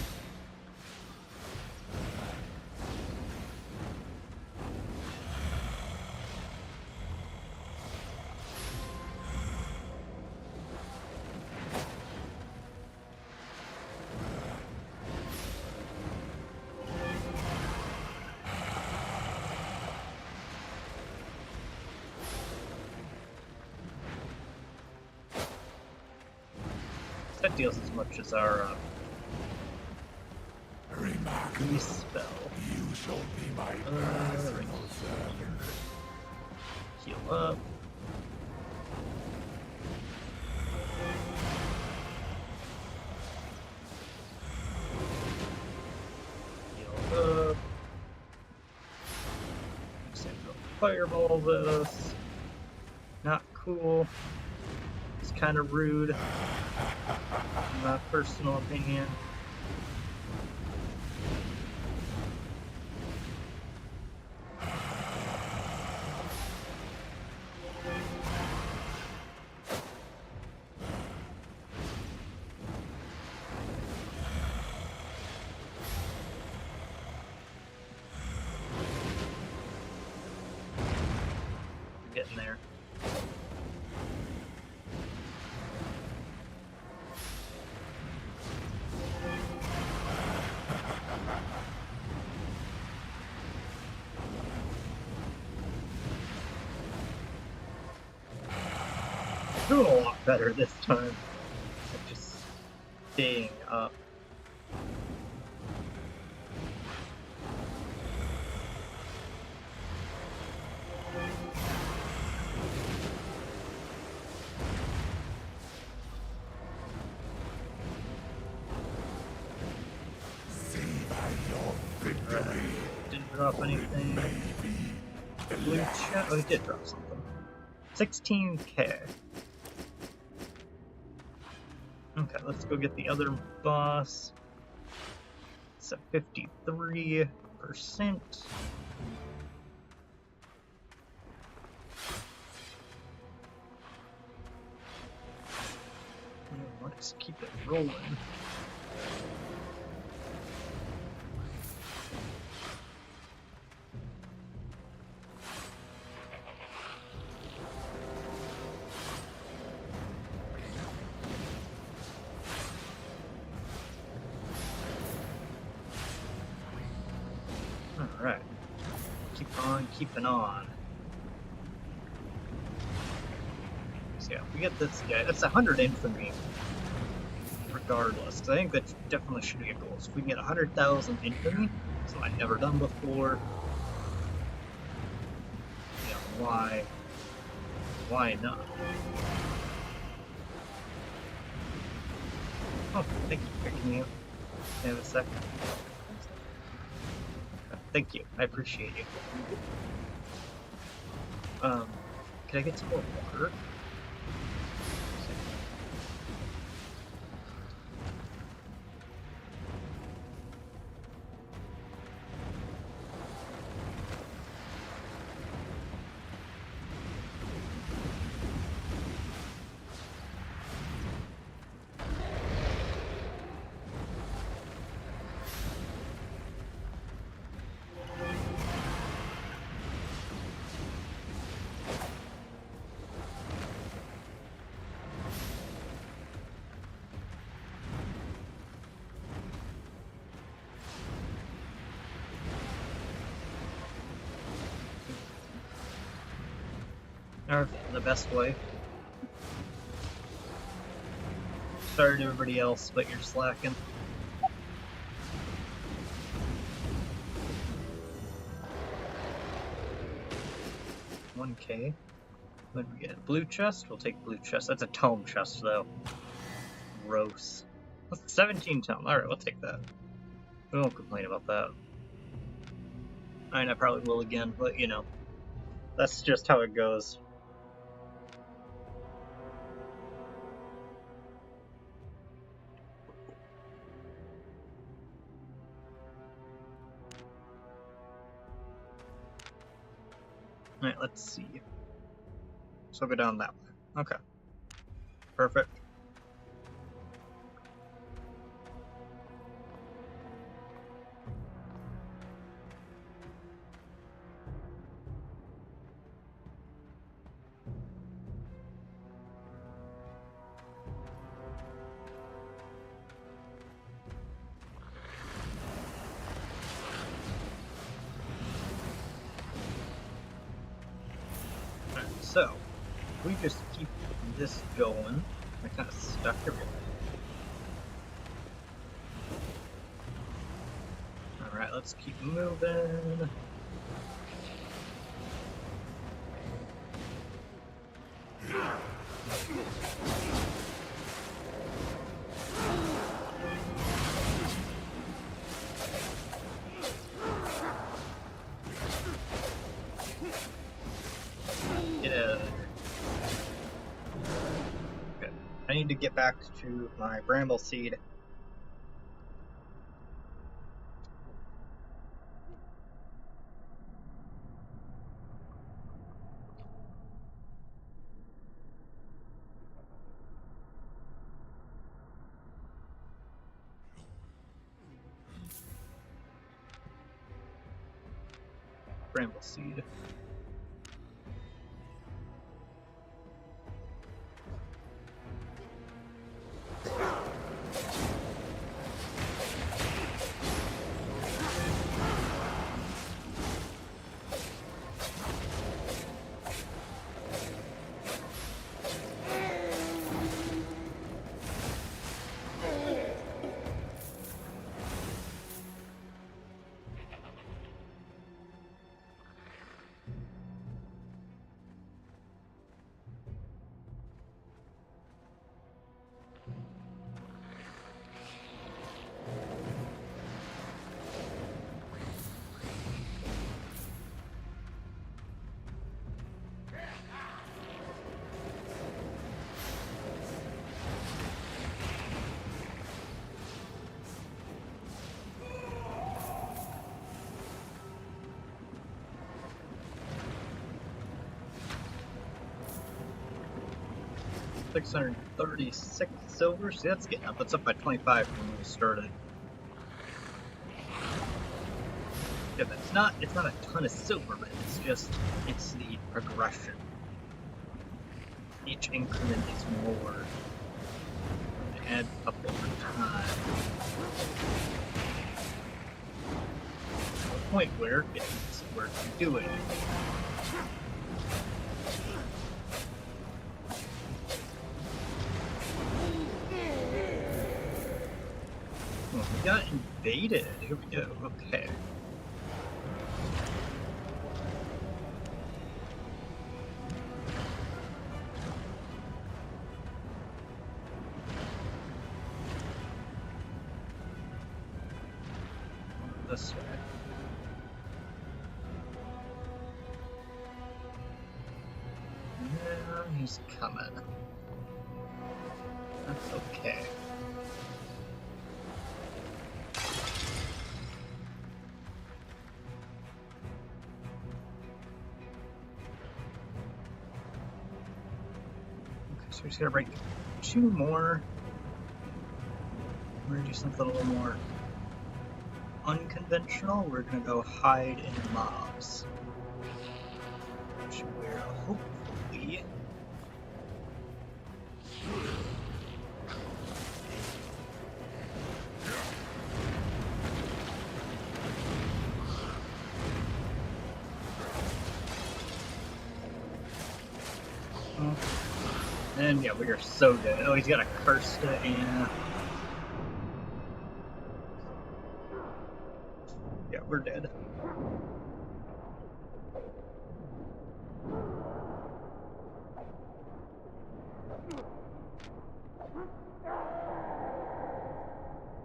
B: That deals as much as our
A: Remarkable.
B: spell.
A: You shall be my personal servant.
B: Heal up. Heal up. Fireball this. Not cool. It's kind of rude. In my personal opinion. We're getting there. Doing a lot better this time. Like just staying up.
A: See by your victory.
B: Didn't drop anything. Blue chat. Oh, he did drop something. 16k. Okay, let's go get the other boss. It's at 53%. Let's keep it rolling. Alright. Keep on keeping on. So yeah, if we get this guy, that's 100 infantry. Regardless, because I think that definitely should be a goal. So if we can get 100,000 infantry, so I've never done before, you know, why not? Oh, thank you for picking me up. Can I have a second? Thank you, I appreciate you. Can I get some more water? Or the best way. Sorry to everybody else, but you're slacking. $1K. What do we get? Blue chest? We'll take blue chest. That's a tome chest, though. Gross. That's 17 tome. Alright, we'll take that. We won't complain about that. I mean, I probably will again, but you know. That's just how it goes. Alright, let's see. So I'll go down that way. Okay. Perfect. So, we just keep this going. I kind of stuck everything. Alright, let's keep moving. I need to get back to my bramble seed. Bramble seed. $636 silver. See, that's getting up. That's up by 25 from when we started. Yeah, but it's not a ton of silver, but it's the progression. Each increment is more. It adds up over time. point where it's worth doing it. Oh, we got invaded. Here we go. Okay. This way. Yeah, he's coming. That's okay. Okay, so we're just gonna break 2 more. We're gonna do something a little more unconventional. We're gonna go hide in mobs. Which we're hopefully and yeah, we are so good. Oh, he's got a curse to yeah, we're dead.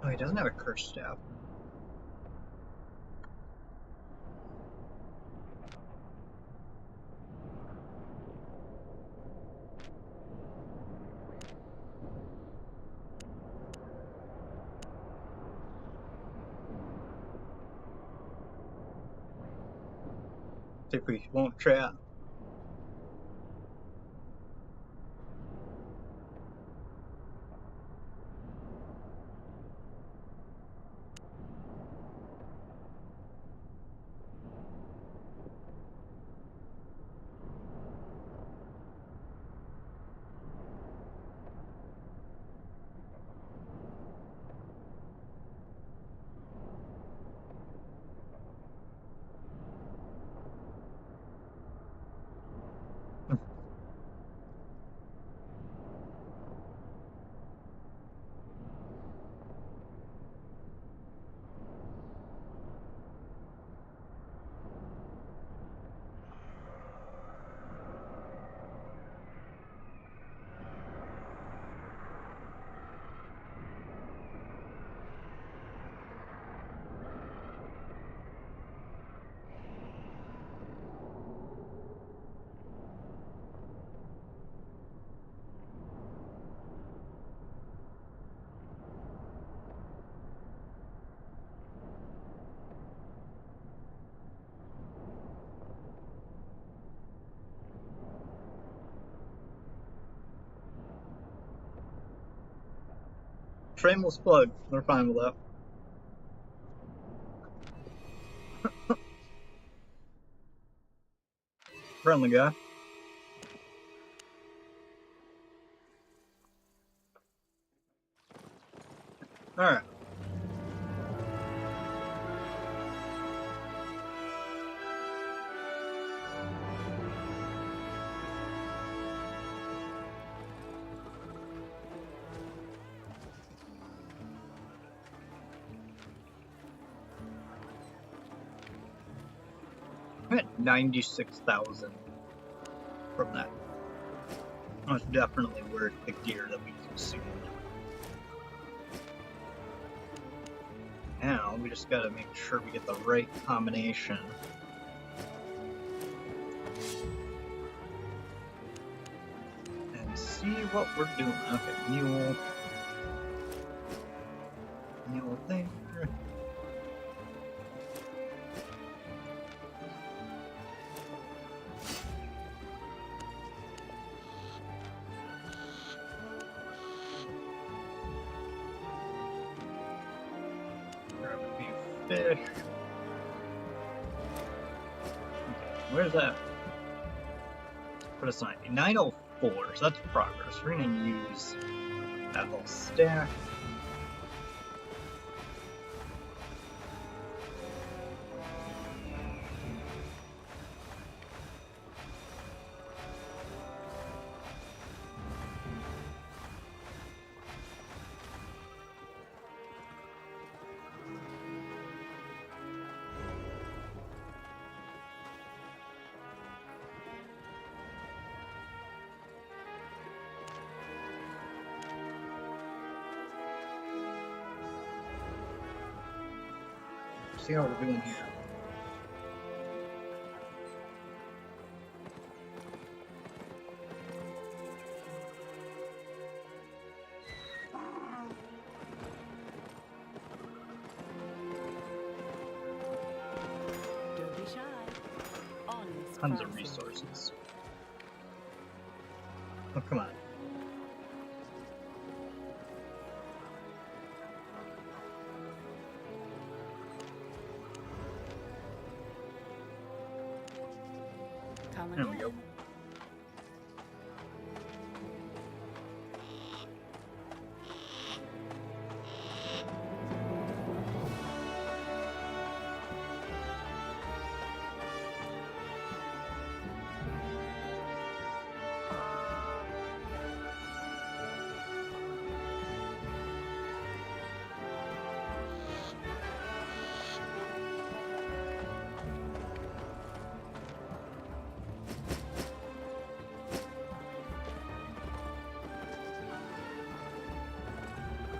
B: Oh, he doesn't have a curse staff. If we won't chat. Frameless plug. We're fine with that. Friendly guy. Alright. I'm at 96,000 from that. That's definitely worth the gear that we consumed. Now, we just gotta make sure we get the right combination. And see what we're doing. Okay, mule. Mule there. Grab a few fish. Okay, where's that? Put us on 904, so that's progress. We're gonna use that whole stack. see how we're doing here.
D: Don't be shy. Honest
B: Tons of
D: prices.
B: resources. Oh, come on.
D: Come
B: There we go.
D: again.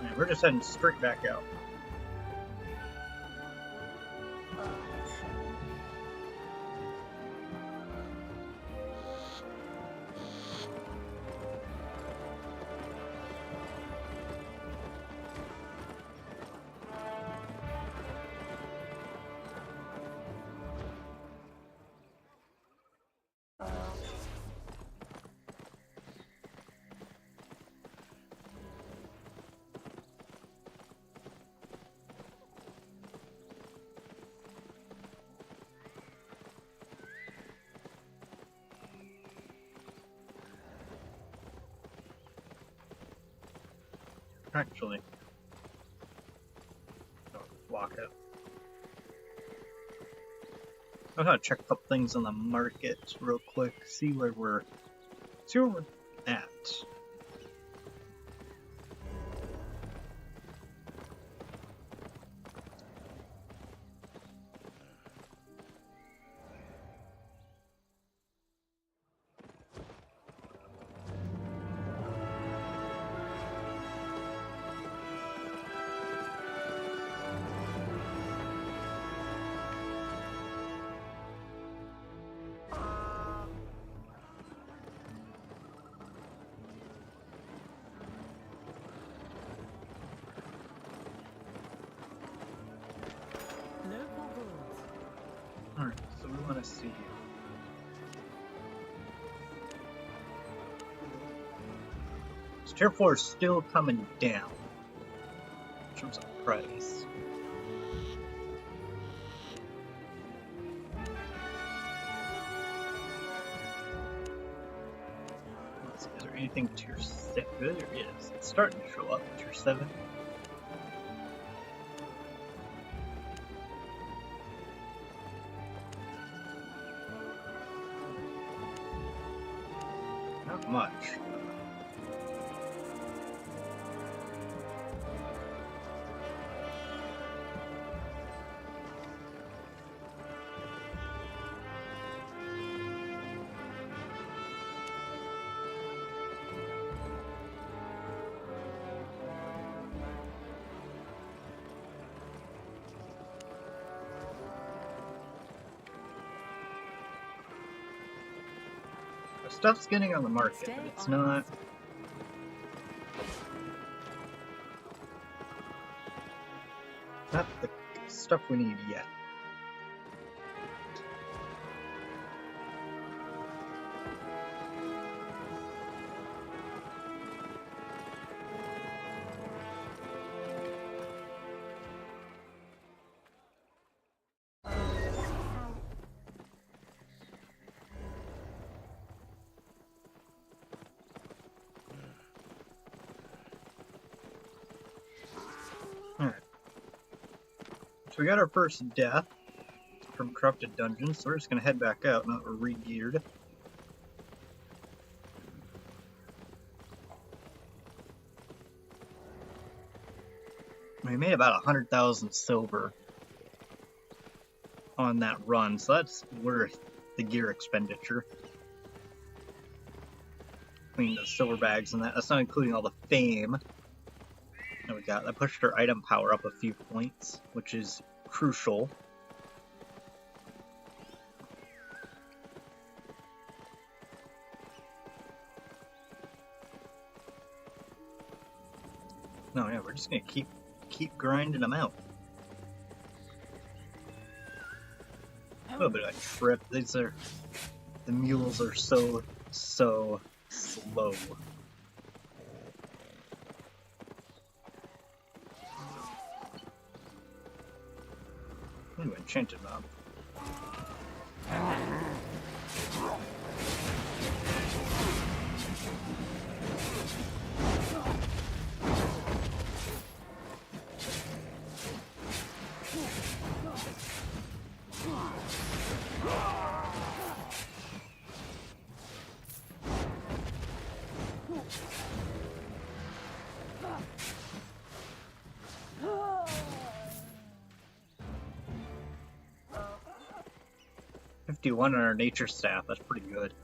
B: Yeah, we're just heading straight back out. Actually, no, lock it. I'm gonna check a couple things on the market real quick. See where we're at.
D: Local goods.
B: Alright, so we want to see. So tier 4 is still coming down in terms of price. Let's see, is there anything tier 6? There is. It's starting to show up. Tier 7. Not much. Stuff's getting on the market,
D: Stay
B: but it's
D: honest.
B: not. Not the stuff we need yet. Alright. So we got our first death from Corrupted Dungeons, so we're just gonna head back out now that we're re-geared. We made about 100,000 silver on that run, so that's worth the gear expenditure. Between the silver bags and that, that's not including all the fame that we got. That pushed our item power up a few points, which is crucial. No, yeah, we're just gonna keep grinding them out. A little bit of a trip. The mules are so slow. Ooh, enchanted mob. '51 on our nature staff. That's pretty good.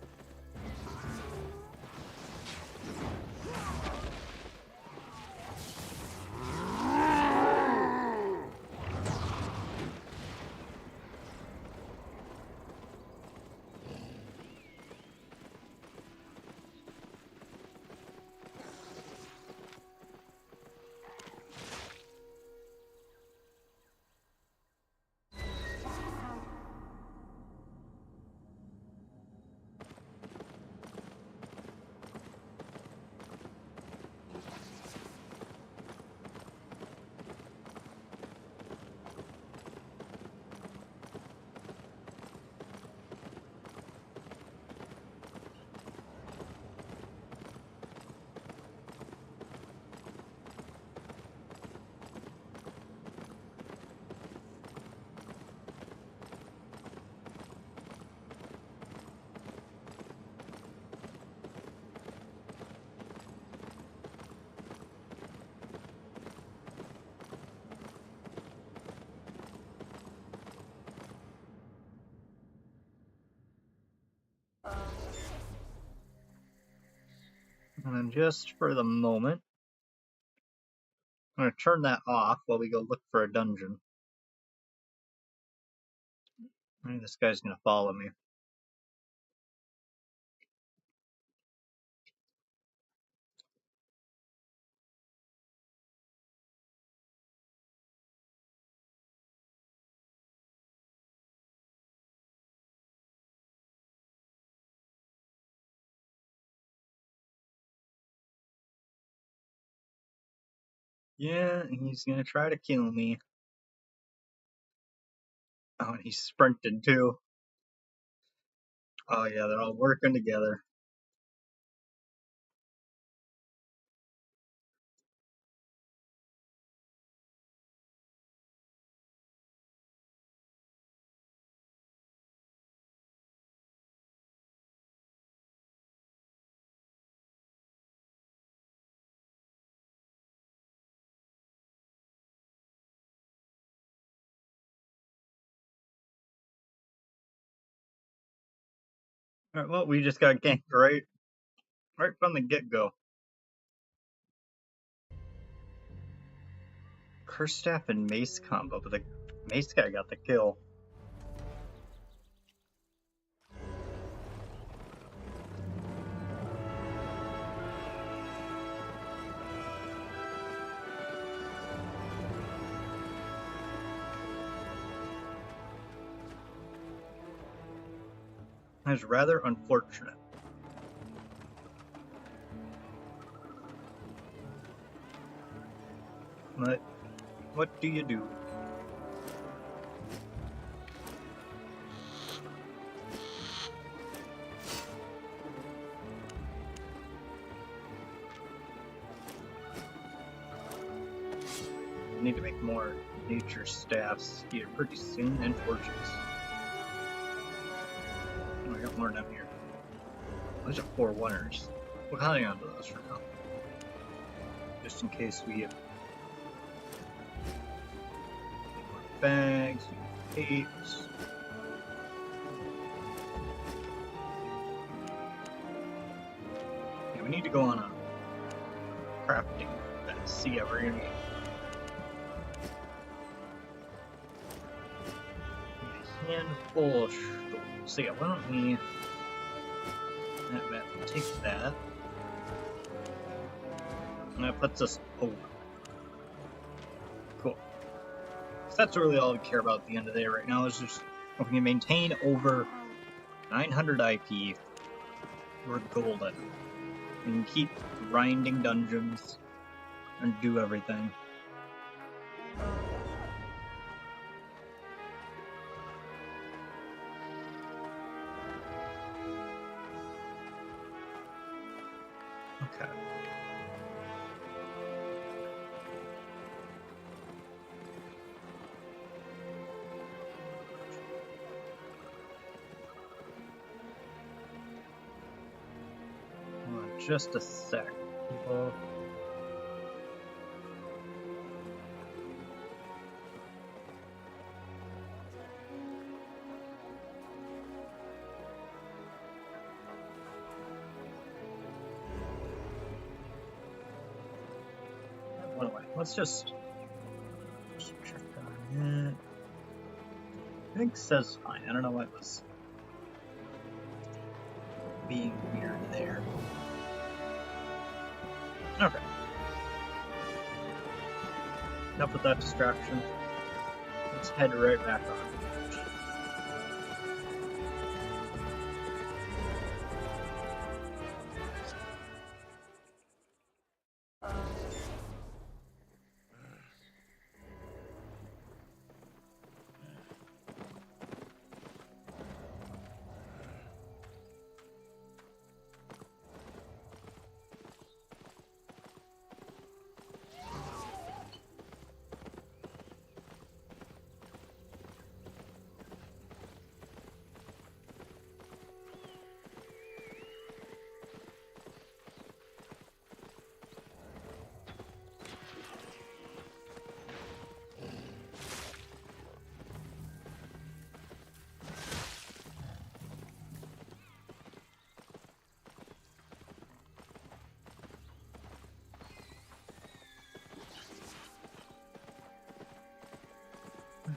B: And then just for the moment, I'm going to turn that off while we go look for a dungeon. I think this guy's going to follow me. Yeah, and he's going to try to kill me. Oh, and he's sprinting too. Oh yeah, they're all working together. Alright, well, we just got ganked right from the get-go. Curse Staff and Mace combo, but the Mace guy got the kill. That's rather unfortunate. But what do you do? We need to make more nature staffs here pretty soon, and torches. Oh, I got more down here. Those are 4 1ers. We'll hang on to those for now. Just in case we have more bags, tapes. Yeah, we need to go on a crafting and see how we're gonna be. and full. So yeah, why don't we? We'll take that. And that puts us over. Cool. So that's really all we care about at the end of the day right now. Is just if we can maintain over 900 IP, we're golden. We can keep grinding dungeons and do everything. Okay. Hold on just a sec, people. Anyway, let's just check on it. I think it says fine. I don't know what was being weird there. Okay. Enough with that distraction. Let's head right back on.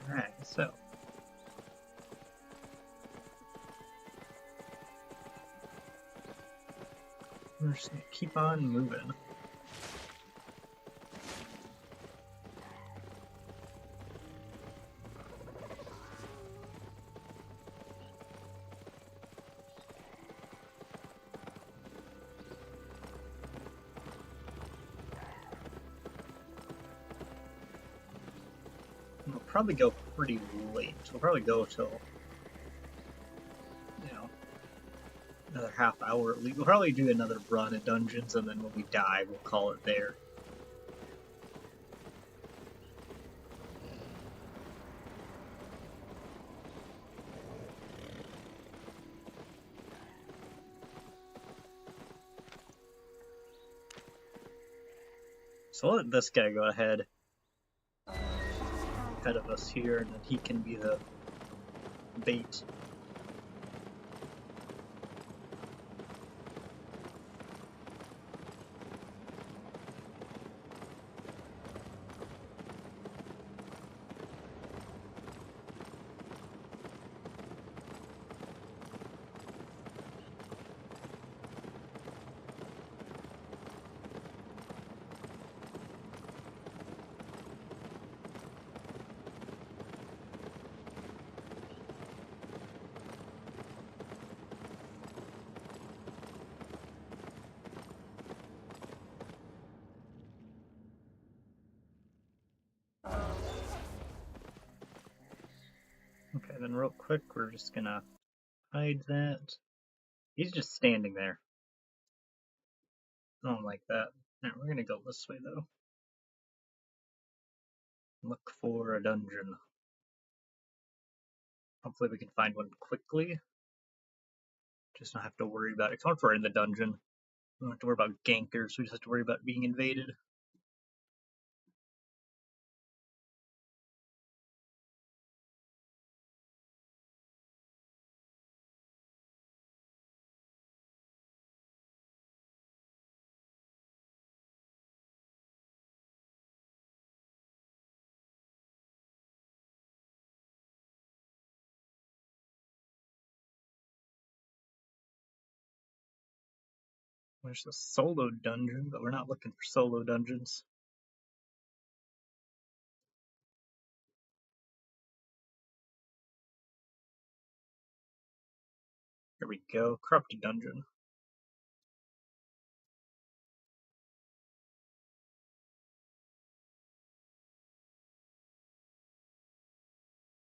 B: Alright, so. We're just gonna keep on moving. We'll probably go pretty late. We'll probably go till, you know, another half hour at least. We'll probably do another run at dungeons, and then when we die, we'll call it there. So I'll let this guy go ahead of us here, and then he can be the bait. Okay, then real quick, we're just gonna hide that. He's just standing there. I don't like that. Alright, we're gonna go this way though. Look for a dungeon. Hopefully we can find one quickly. Just don't have to worry about it. Once we're in the dungeon, we don't have to worry about gankers, we just have to worry about being invaded. There's a solo dungeon, but we're not looking for solo dungeons. Here we go, corrupted dungeon.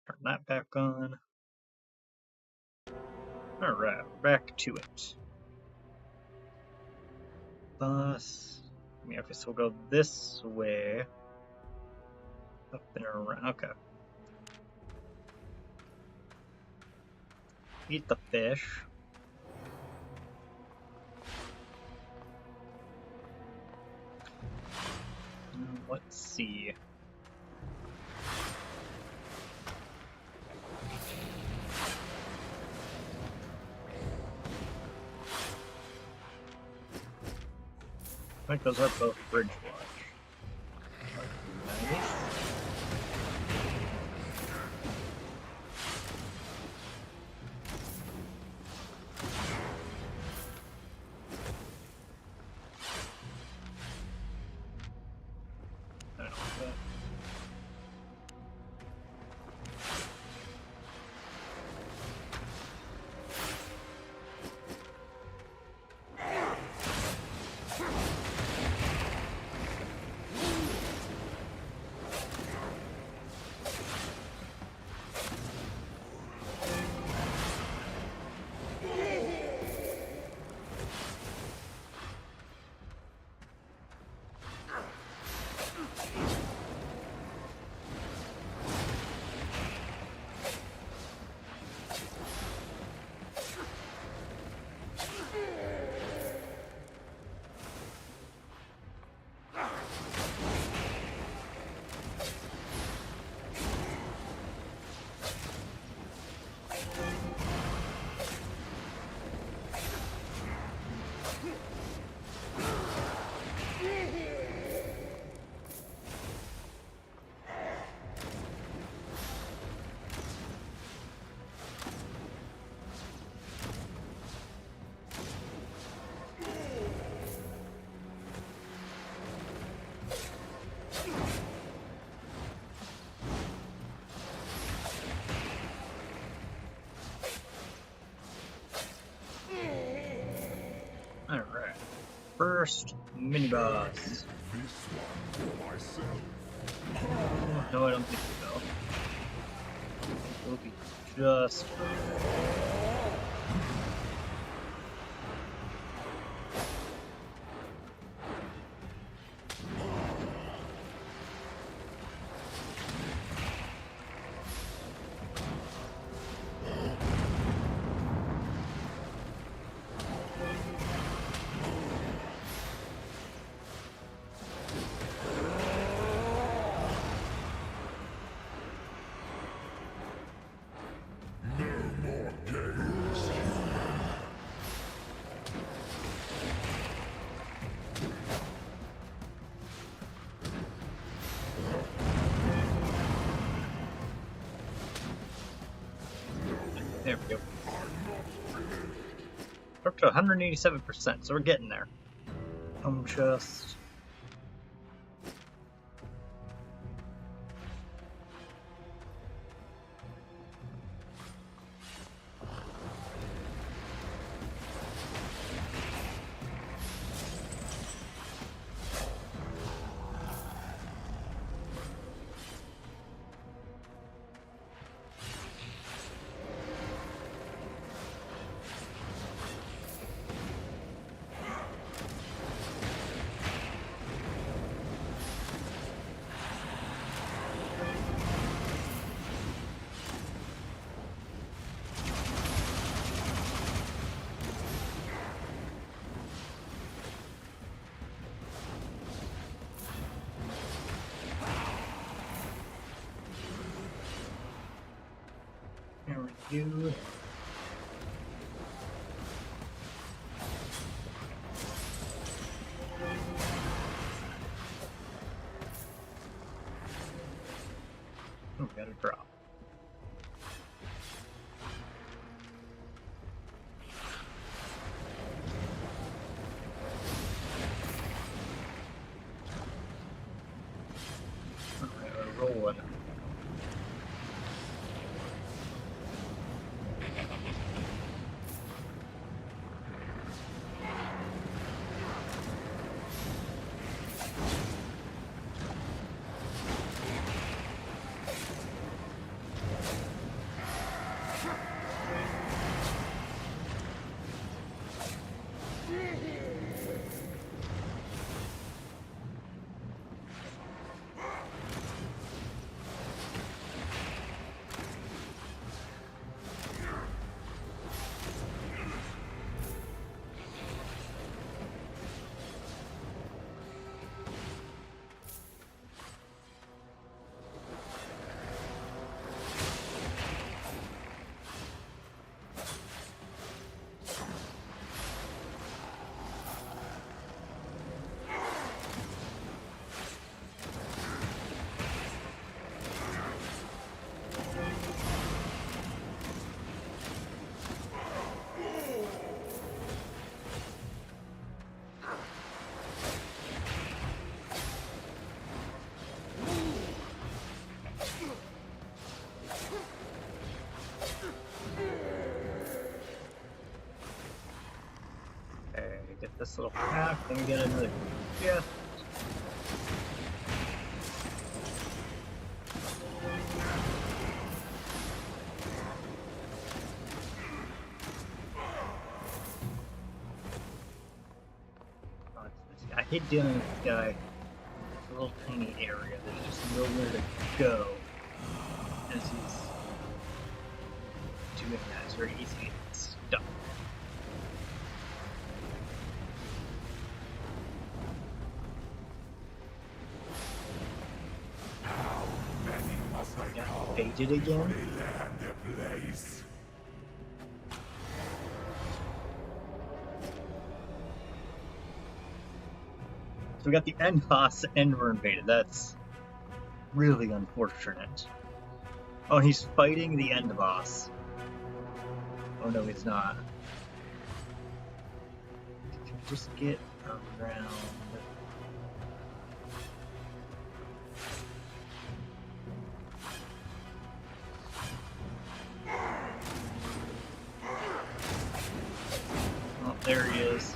B: Turn that back on. Alright, back to it. Bus. Okay, so we'll go this way. Up and around. Okay. Eat the fish. Let's see. I think those are both bridge watch. Nice. I don't know that. Alright. First mini boss.
A: This one for myself.
B: No, I don't think we will. We'll be just. There we go. We're up to 187%, so we're getting there. Just. There we go. Oh, got a drop. this little pack, then we get another gift. Oh, I hate dealing with this guy. It's a little tiny area. There's just nowhere to go as he's doing that. It's very easy to get stuck.
A: How many must I
B: Got
A: call
B: baited
A: before
B: again.
A: they land their place?
B: So we got the end boss and we're invaded. That's really unfortunate. Oh, and he's fighting the end boss. Oh no, he's not. Can we just get around? Oh, there he is.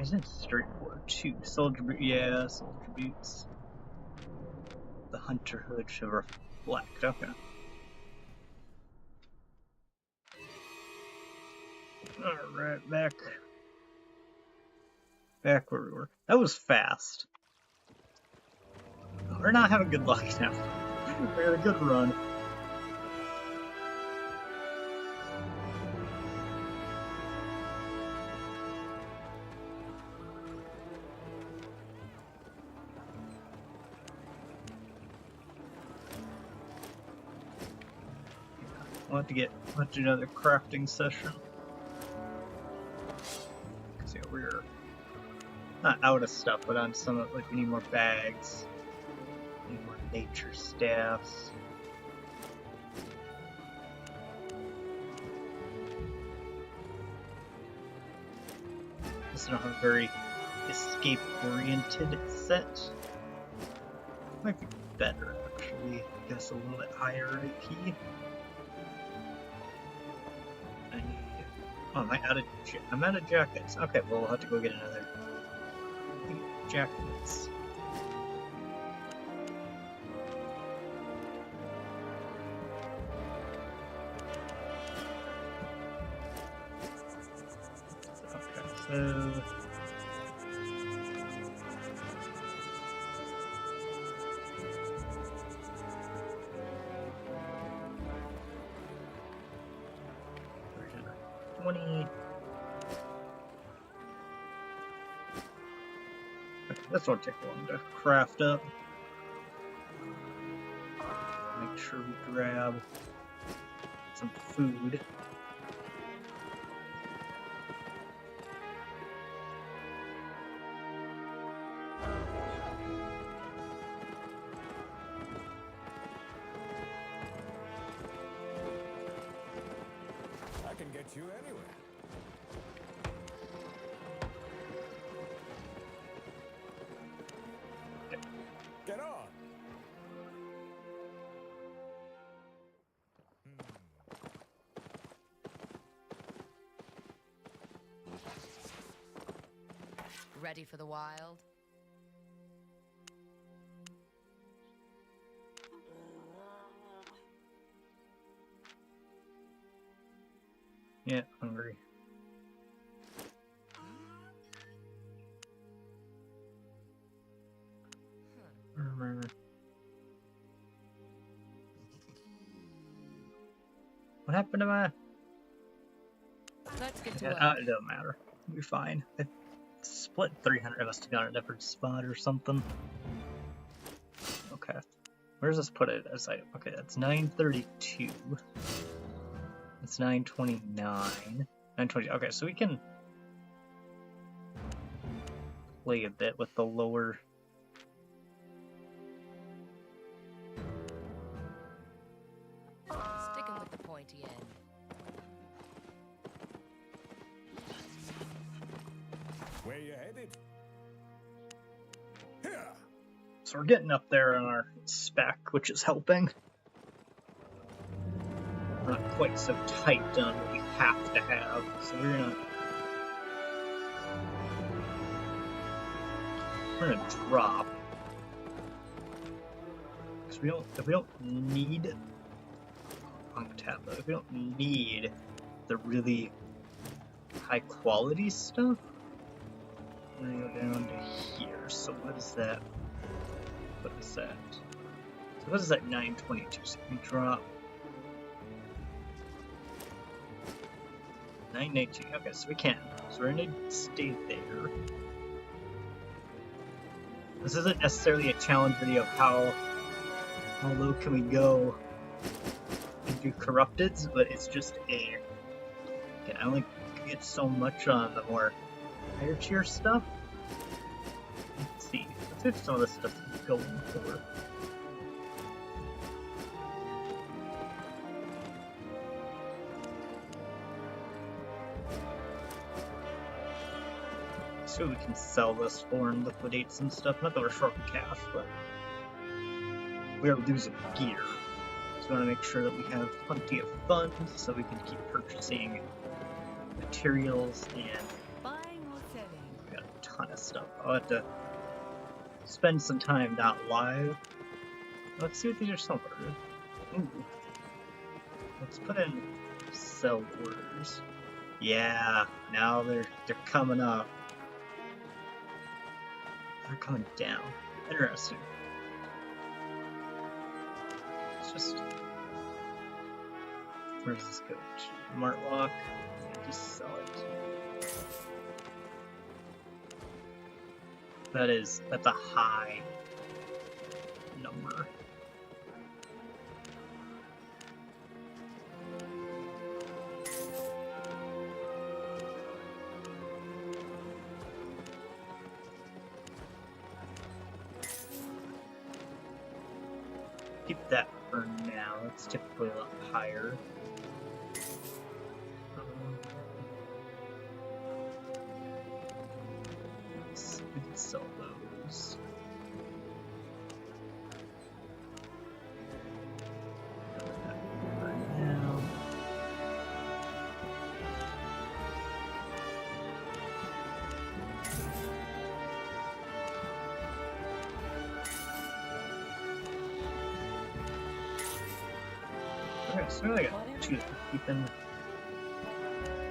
B: Isn't it straightforward too? Soldier boot, yeah, soldier boots. The hunter hood should reflect. Okay. Alright, back where we were. That was fast. We're not having good luck now. We had a good run. I'll have to get another crafting session. Cause yeah, we're not out of stuff, but on some of like we need more bags, need more nature staffs. This don't have a very escape-oriented set. Might be better actually. I guess a little bit higher AP. Oh, am I out of? I'm out of jackets. Okay, well we'll have to go get another jackets. Okay, so. Version 20. Okay, this won't take long to craft up. Make sure we grab some food.
E: I can get you anywhere. Get on.
F: Ready for the wild?
B: Yeah, hungry. What happened to my?
F: Let's get to
B: Yeah,
F: work.
B: it doesn't matter. We'll be fine. It split 300. I must have gone a different spot or something. Okay. Where's this put it? As I okay, that's 932. It's 929. 920. Okay, so we can play a bit with the lower.
F: Sticking with the pointy end.
E: it. Here.
B: So we're getting up there on our spec, which is helping. We're not quite so tight on what we have to have, so we're gonna drop. Because if we don't need punk tablet, if we don't need the really high quality stuff, we're gonna go down to here. So what is that? What is that? So what is that 922? So we drop 992. Okay, so we can. So we're gonna stay there. This isn't necessarily a challenge video of how low can we go and do corrupteds, but it's just a. Again, I only get so much on the more higher tier stuff. Let's see. Let's see if some of this stuff is going for. See what we can sell this for and liquidate some stuff. Not that we're short on cash, but we are losing gear. So we want to make sure that we have plenty of funds so we can keep purchasing materials, and
D: Buying or selling.
B: we got a ton of stuff. I'll have to spend some time not live. Let's see what these are selling for. Ooh. Let's put in sell orders. Yeah, now they're coming up. They're coming down. Interesting. It's just. Where does this go? Martlock. Yeah, just sell it. That's a high number. Keep that for now. It's typically a lot higher. We can sell those. For now. Okay, so I got two keeping.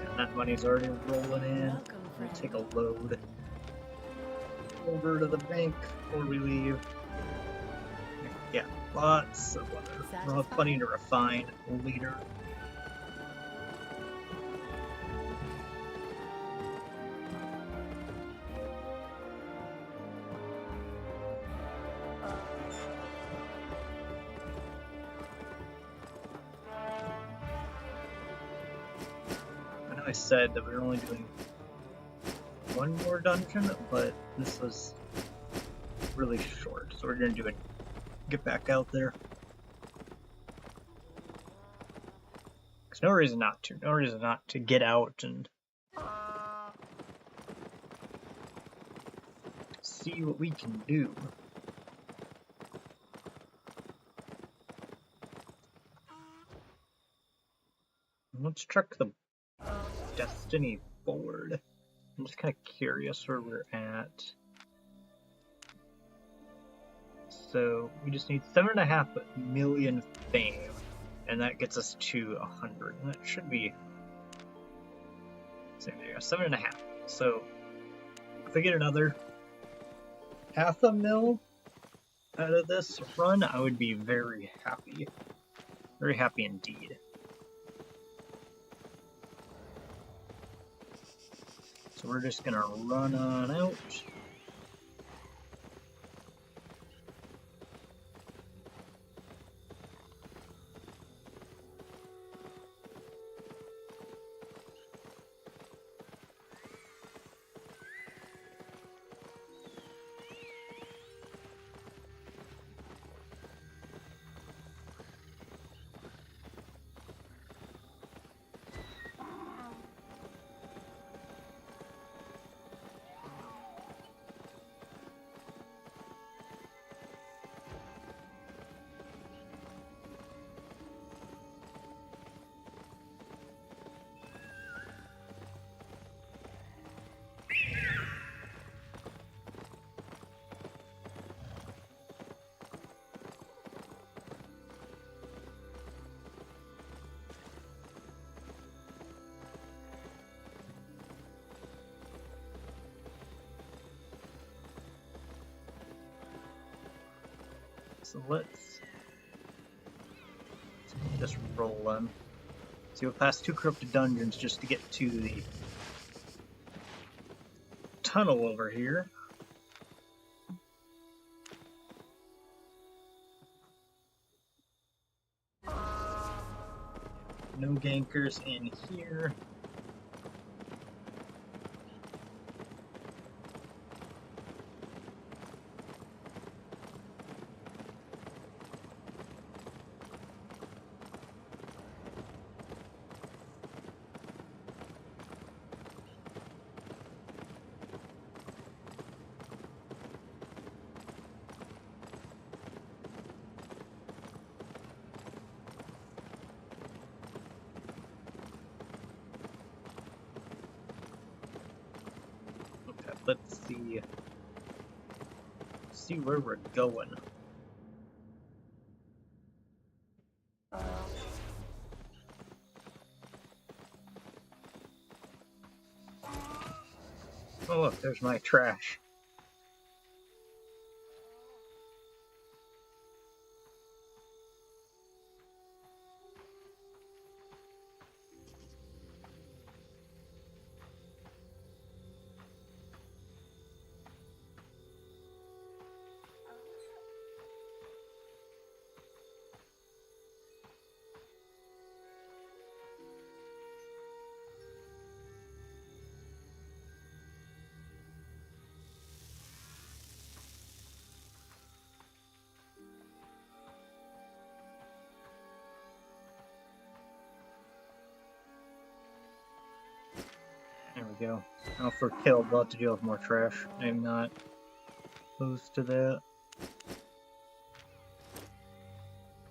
B: And that money's already rolling in.
D: Welcome,
B: We'll
D: friend.
B: take a load over to the bank before we leave. Yeah, lots of butter. We'll have plenty to refine later. I know I said that we were only doing one more dungeon, but this was really short, so we're gonna do it. Get back out there. There's no reason not to. No reason not to get out and see what we can do. Let's check the Destiny board. I'm just kind of curious where we're at. So we just need 7.5 million fame, and that gets us to 100. And that should be. So there you go, 7.5. So if we get another 0.5 mil out of this run, I would be very happy. Very happy indeed. So we're just gonna run on out. So let's just roll them. So you'll pass 2 corrupted dungeons just to get to the tunnel over here. No gankers in here. Let's see where we're going. Oh look, there's my trash. There we go. Now if we're killed, we'll have to deal with more trash. I'm not opposed to that.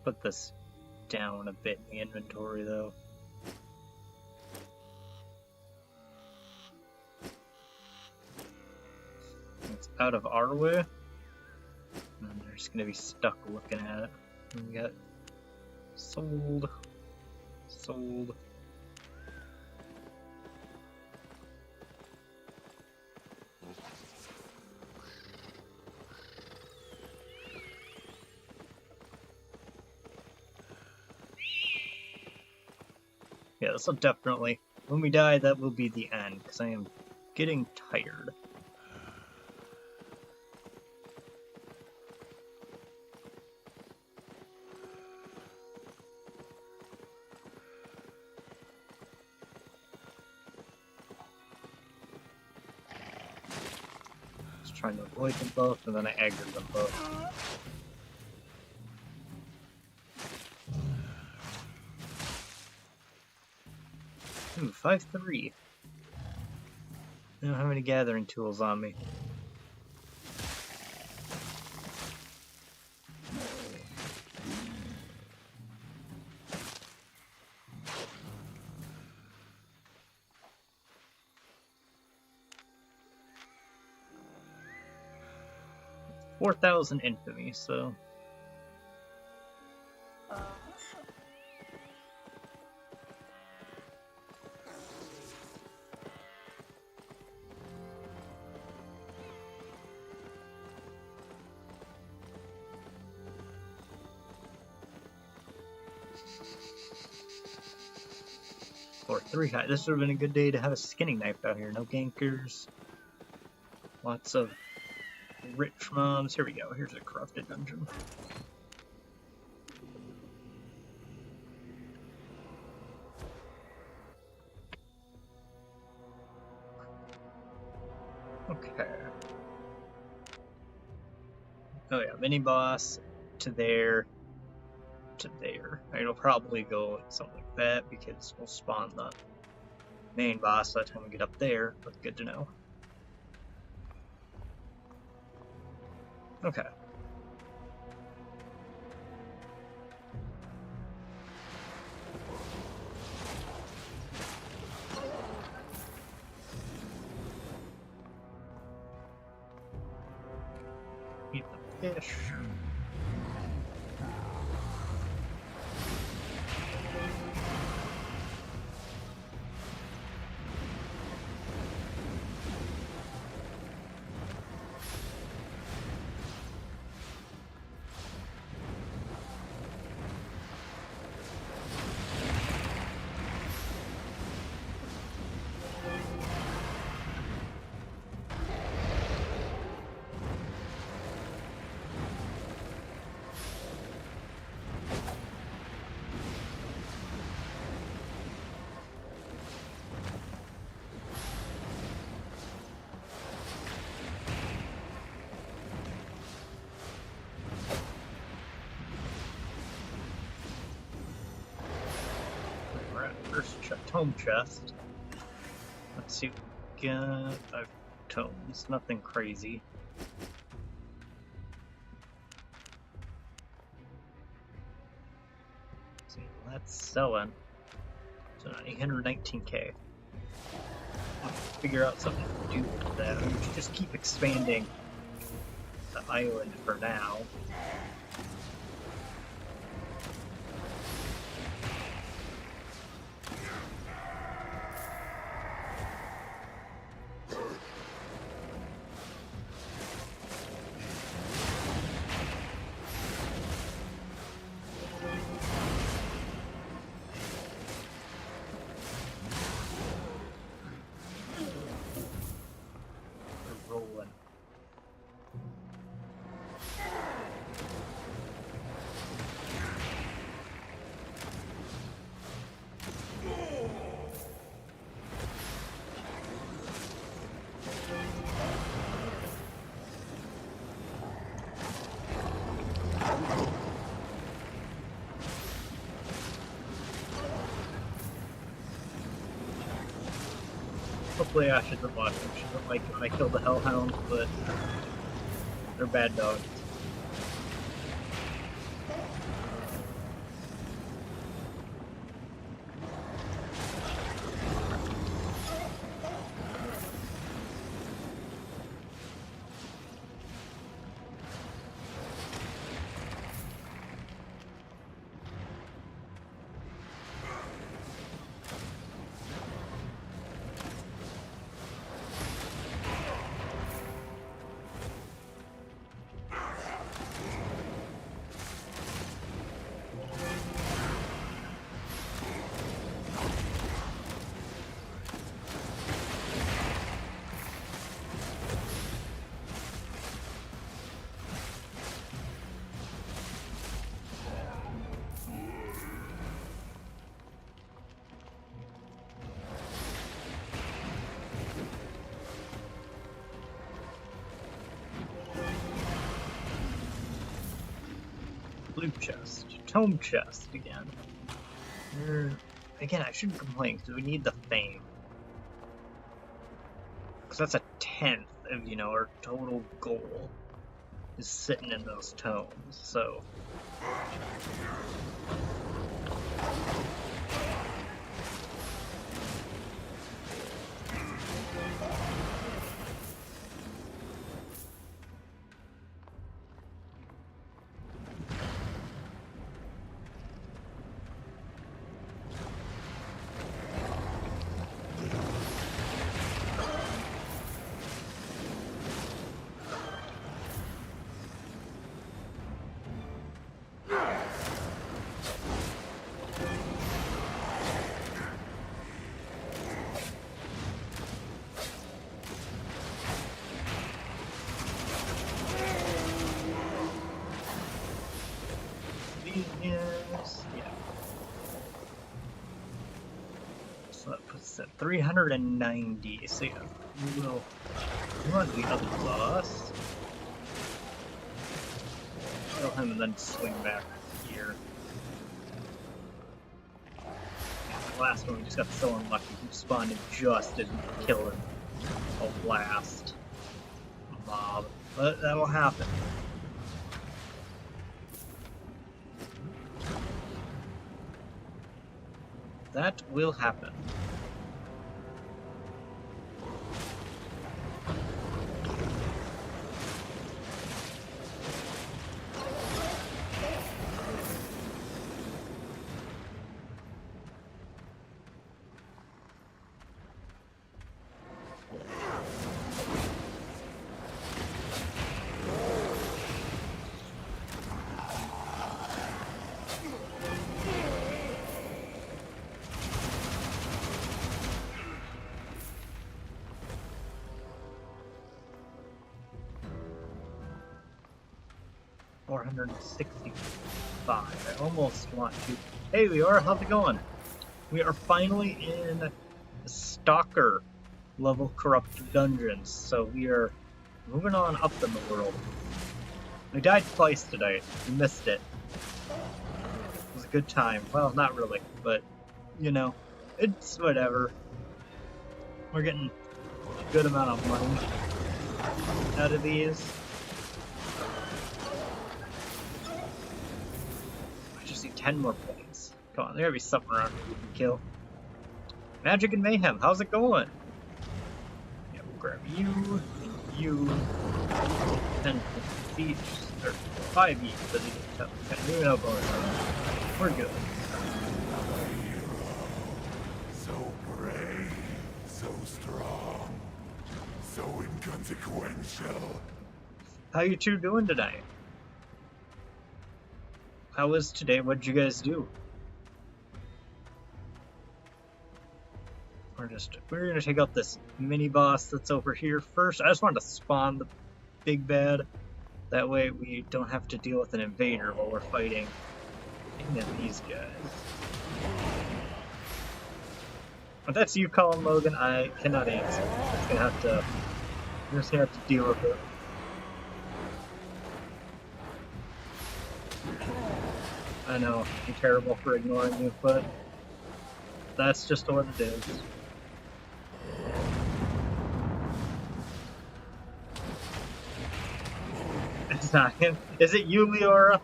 B: Put this down a bit in the inventory though. It's out of our way. And they're just gonna be stuck looking at it. And we got sold. Sold. Yeah, this will definitely, when we die, that will be the end, because I am getting tired. Just trying to avoid them both, and then I aggroed them both. Ooh, 5-3. I don't have any gathering tools on me. It's 4,000 infamy, so... Or 3 high. This would have been a good day to have a skinning knife out here. No gankers. Lots of rich mobs. Here we go. Here's a corrupted dungeon. Okay. Oh yeah, mini boss to there. To there. It'll probably go something like that because we'll spawn the main boss by the time we get up there, but good to know. Okay. Eat the fish. Alright, first tome chest. Let's see what we get. 5 tomes, nothing crazy. Let's see, that's selling. So 819k. I'll figure out something to do with that. We should just keep expanding the island for now. We're rolling. Hopefully Ash isn't watching. She doesn't like when I kill the Hellhounds, but they're bad dogs. Blue chest. Tome chest again. Again, I shouldn't complain because we need the fame. Because that's a 10th of, our total goal is sitting in those tomes, so. Yes, yeah. So that puts it at 390. So yeah, we'll run the other boss. Kill him and then swing back here. The last one we just got so unlucky. He spawned and just didn't kill him. A last mob. But that'll happen. That will happen. $465. I almost want to. Hey, we are. How's it going? We are finally in the Stalker level corrupt dungeons, so we are moving on up in the world. We died twice today. We missed it. It was a good time. Well, not really, but you know, it's whatever. We're getting a good amount of money out of these. I just need 10 more points. Come on, there gotta be something around here we can kill. Magic and Mayhem, how's it going? Yeah, we'll grab you, you, 10 each, or 5 each, but you can tell. Even out bonus. We're good.
A: So brave, so strong, so inconsequential.
B: How you two doing tonight? How was today? What'd you guys do? We're gonna take out this mini boss that's over here first. I just wanted to spawn the big bad. That way we don't have to deal with an invader while we're fighting these guys. If that's you calling Logan, I cannot answer. You're just gonna have to deal with it. I know, I'm terrible for ignoring you, but that's just what it is. It's not him. Is it you, Leora?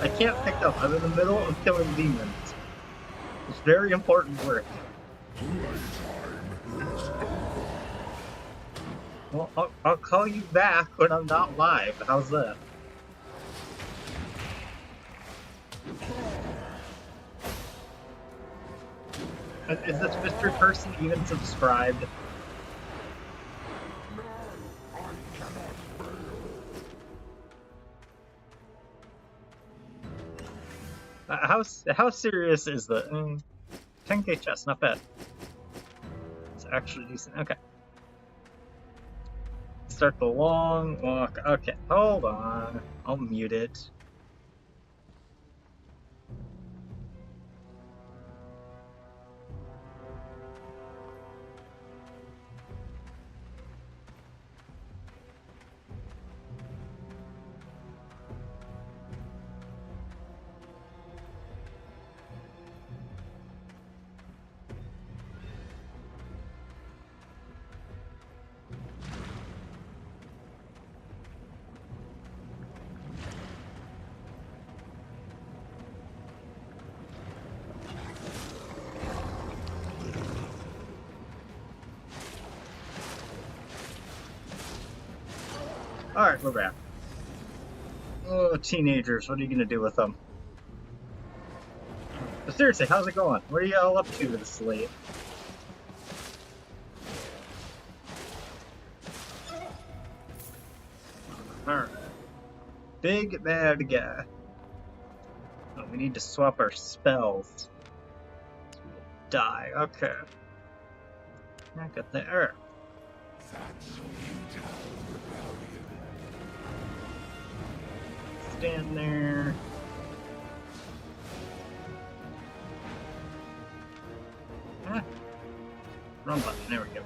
B: I can't pick up. I'm in the middle of killing demons. It's very important work. Well, I'll call you back when I'm not live. How's that? Is this mystery person even subscribed? How serious is the 10k chest? Not bad. It's actually decent. Okay. Start the long walk. Okay, hold on. I'll mute it. Alright, we're back. Oh, teenagers, what are you gonna do with them? But seriously, how's it going? What are you all up to this late? Alright. Big bad guy. Oh, we need to swap our spells. We'll die. Okay. I got there. Stand there. Ah. Wrong button. There we go.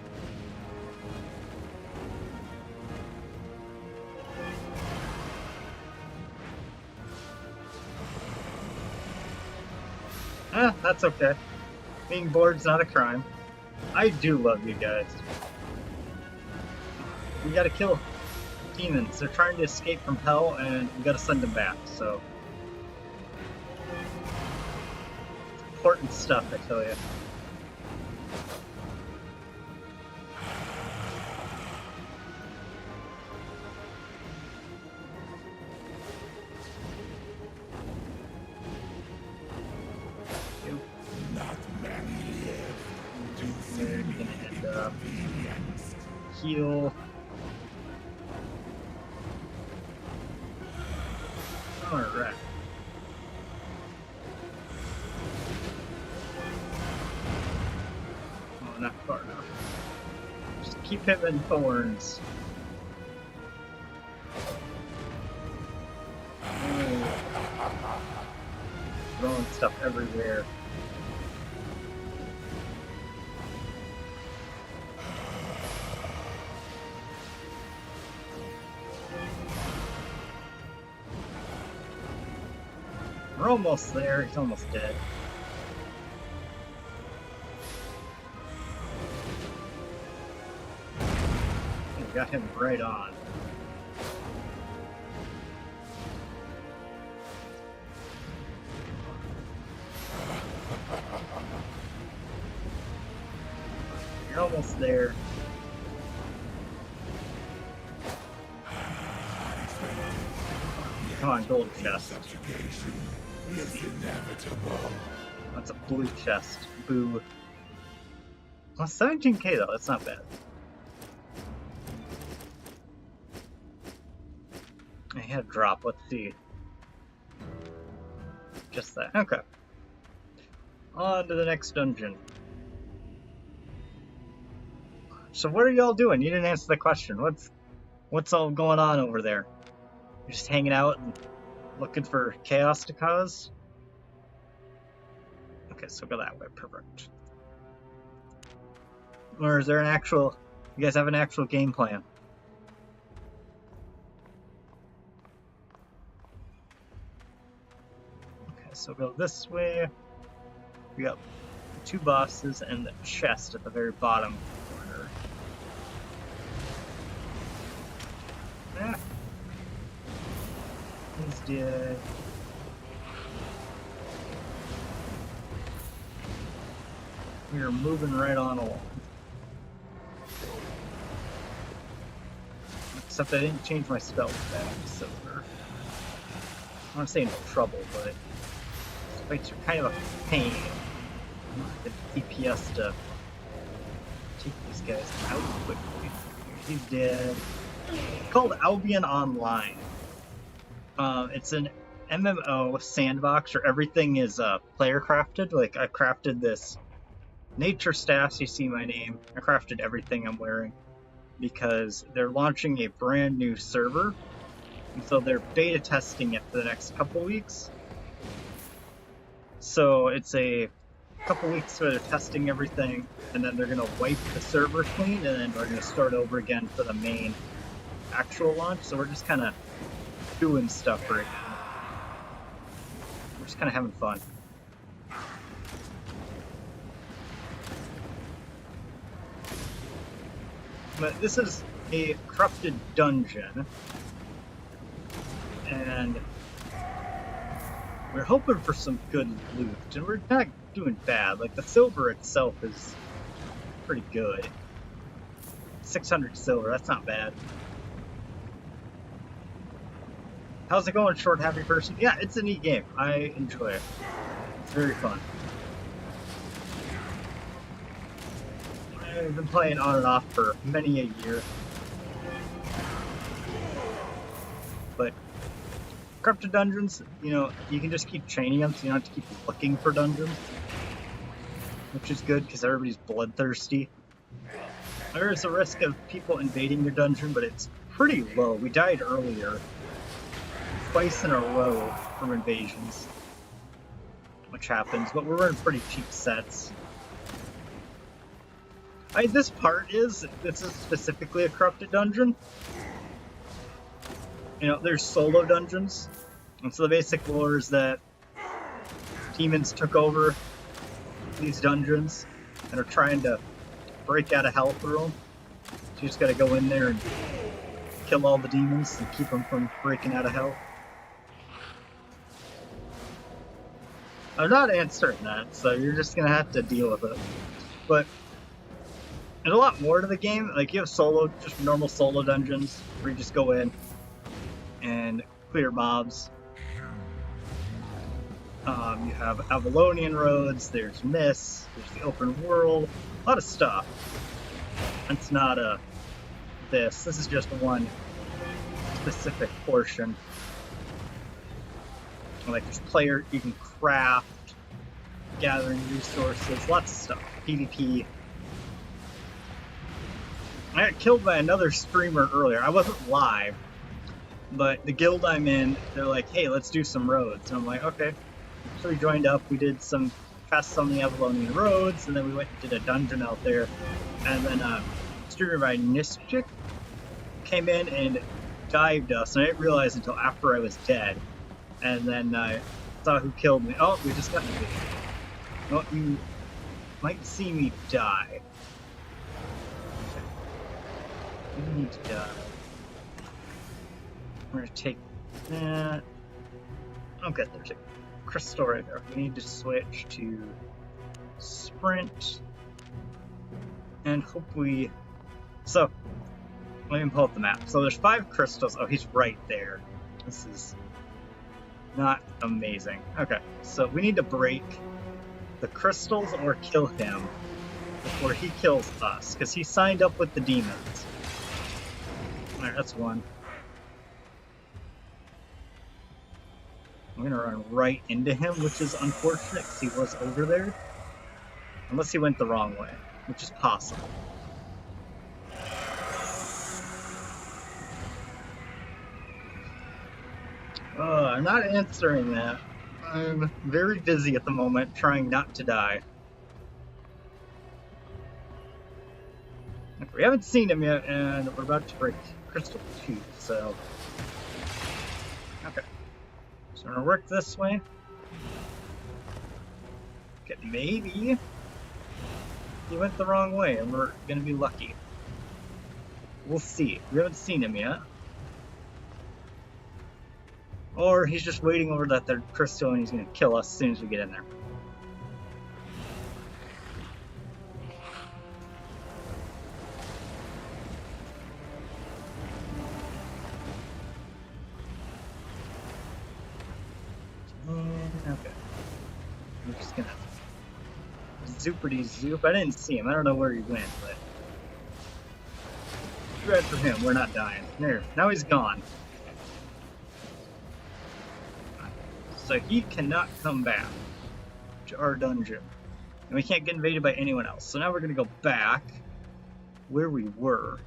B: Ah, that's okay. Being bored's not a crime. I do love you guys. We gotta kill demons. They're trying to escape from hell, and we gotta send them back, so. It's important stuff, I tell you.
A: Not many live to see
B: We're
A: me
B: gonna end up
A: inconvenience.
B: heal. Alright. Oh, not far enough. Just keep him in thorns. Oh. Throwing stuff everywhere. We're almost there. He's almost dead. got him right on. You're almost there. Come on, gold chest.
A: Subjugation is inevitable.
B: That's a blue chest. Boo. Well, 17k though, that's not bad. I had a drop, let's see. Just that, okay. On to the next dungeon. So what are y'all doing? You didn't answer the question. What's all going on over there? You're just hanging out and looking for chaos to cause? Okay, so go that way, perfect. Or is there an actual, you guys have an actual game plan? Okay, so go this way. We got 2 bosses and the chest at the very bottom corner. Ah. He's dead. We are moving right on along. Except I didn't change my spell back, so we're, I want to say no trouble, but these fights are kind of a pain. The DPS to take these guys out quickly. He's dead. It's called Albion Online. It's an MMO sandbox where everything is player crafted. Like I crafted this nature staffs, you see my name. I crafted everything I'm wearing because they're launching a brand new server, and so they're beta testing it for the next couple weeks. So it's a couple weeks where they're testing everything, and then they're gonna wipe the server clean, and then we're gonna start over again for the main actual launch. So we're just kind of doing stuff right now. We're just kind of having fun. But this is a corrupted dungeon, and we're hoping for some good loot, and we're not doing bad. Like, the silver itself is pretty good. 600 silver, that's not bad. How's it going, Short Happy Person? Yeah, it's a neat game. I enjoy it. It's very fun. I've been playing on and off for many a year. But corrupted dungeons, you know, you can just keep chaining them, so you don't have to keep looking for dungeons. Which is good, because everybody's bloodthirsty. There is a risk of people invading your dungeon, but it's pretty low. We died earlier, twice in a row from invasions. Which happens, but we're in pretty cheap sets. This is specifically a corrupted dungeon. You know, there's solo dungeons, and so the basic lore is that demons took over these dungeons and are trying to break out of hell through them. So you just gotta go in there and kill all the demons and keep them from breaking out of hell. I'm not answering that, so you're just gonna have to deal with it. But there's a lot more to the game. Like, you have solo, just normal solo dungeons where you just go in and clear mobs. You have Avalonian roads, there's Mists, there's the open world, a lot of stuff. It's not this is just one specific portion. Like, there's player, you can craft, gathering resources, lots of stuff, PvP. I got killed by another streamer earlier. I wasn't live, but the guild I'm in, they're like, hey, let's do some roads. And I'm like, okay. So we joined up, we did some tests on the Avalonian roads, and then we went and did a dungeon out there. And then a streamer by Nischik came in and dived us, and I didn't realize until after I was dead. And then I saw who killed me. Oh, we just got invaded. Well, you might see me die. We need to die. We're gonna take that. Okay, there's a crystal right there. We need to switch to sprint. And hope we... So, let me pull up the map. So there's 5 crystals. Oh, he's right there. This is not amazing. Okay, so we need to break the crystals or kill him before he kills us, because he signed up with the demons. Alright, that's one. I'm gonna run right into him, which is unfortunate because he was over there. Unless he went the wrong way, which is possible. I'm not answering that. I'm very busy at the moment, trying not to die. Okay, we haven't seen him yet, and we're about to break Crystal Tooth, so... Okay. So we're gonna work this way. Okay, maybe he went the wrong way, and we're gonna be lucky. We'll see. We haven't seen him yet. Or he's just waiting over that third crystal and he's gonna kill us as soon as we get in there. Okay. I'm just gonna zoopity zoop. I didn't see him. I don't know where he went, but too bad for him. We're not dying. There. Now he's gone. So he cannot come back to our dungeon. And we can't get invaded by anyone else. So now we're going to go back where we were.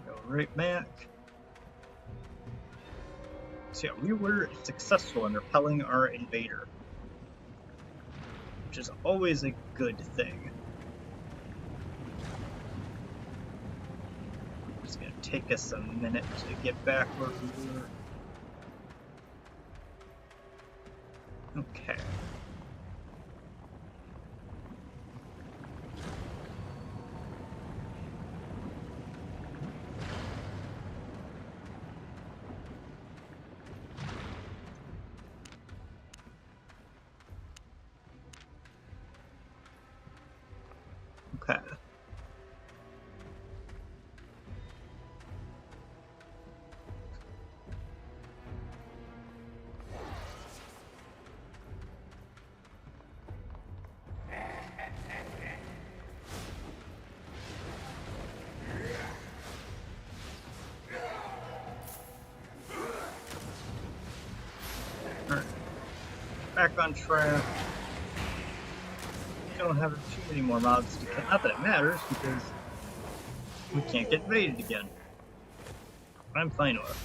B: Go right back. So yeah, we were successful in repelling our invader, which is always a good thing. It's gonna take us a minute to get back where we were. Okay. Okay. Alright. Back on track. Don't have too many more mobs to kill. Not that it matters, because we can't get invaded again. I'm fine with it.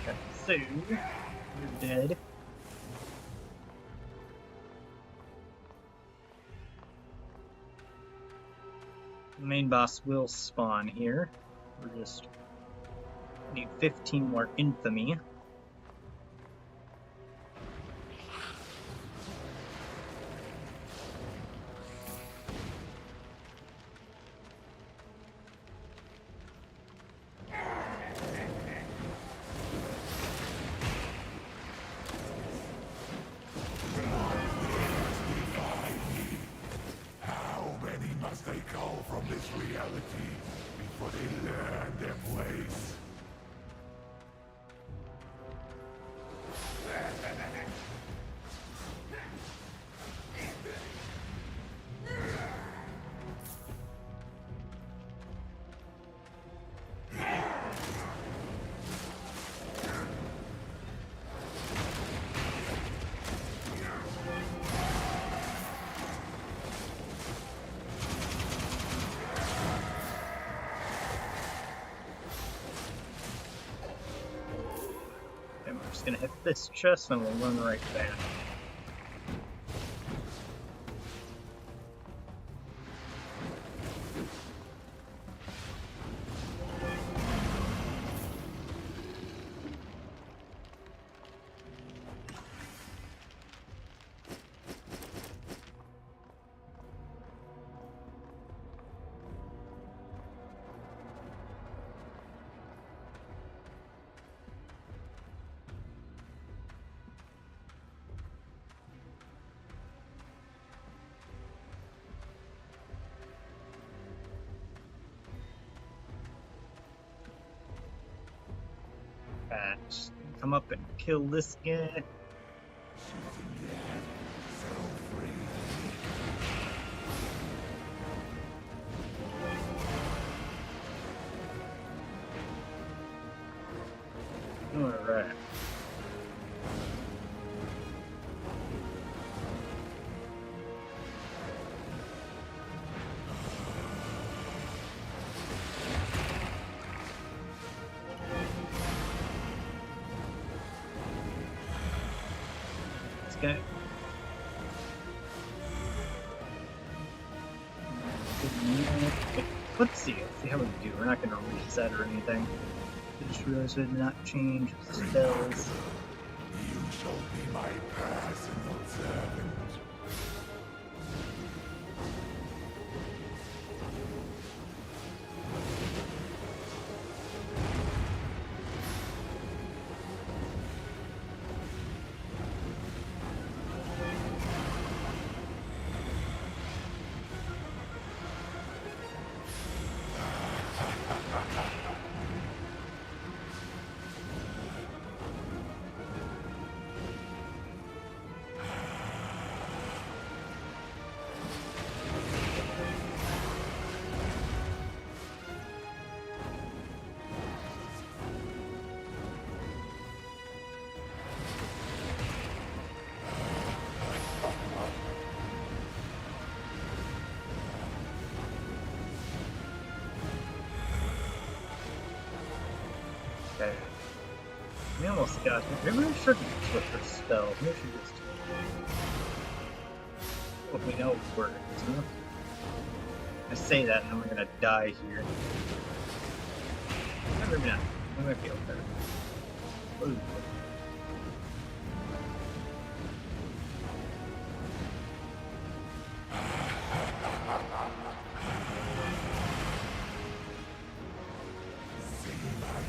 B: Okay, so you're dead. The main boss will spawn here. We just need 15 more infamy.
A: How many must they call from this reality before they learn their place?
B: just gonna hit this chest and we'll run right back. Just come up and kill this guy. Alright. Okay. Let's see how we do. We're not going to reset or anything. I just realized we did not change spells.
A: You shall be my personal servant.
B: Okay. We almost got it. Maybe we shouldn't switch our spells. Maybe we should just what we know works, you know? I say that and then we're gonna die here. Maybe not. We might be okay. Ooh.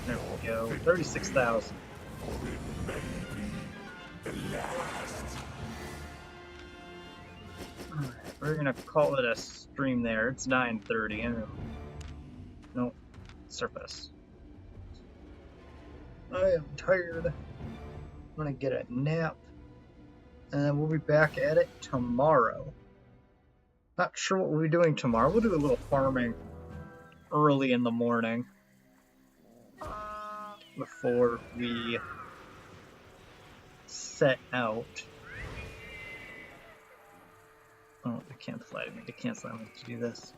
B: There we go. 36,000.
A: Or it may be the last.
B: Alright, we're gonna call it a stream there. It's 9:30. Nope. Surface. I am tired. I'm gonna get a nap. And then we'll be back at it tomorrow. Not sure what we'll be doing tomorrow. We'll do a little farming early in the morning. Before we set out. Oh, I can't fly. I need to cancel. I need to do this.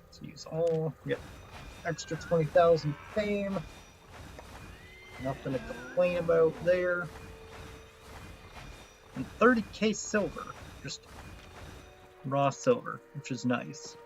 B: Let's use all. We get extra 20,000 fame. Nothing to complain about there. And 30k silver. Just raw silver, which is nice.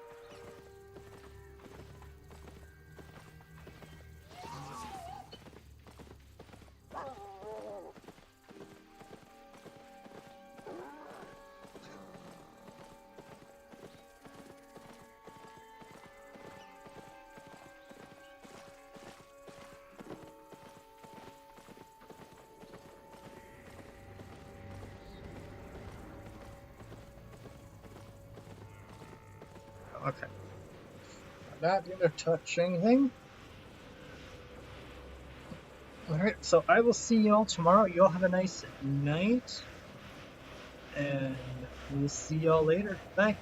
B: Okay. I'm not gonna touch anything. Alright, so I will see y'all tomorrow. Y'all have a nice night. And we'll see y'all later. Bye.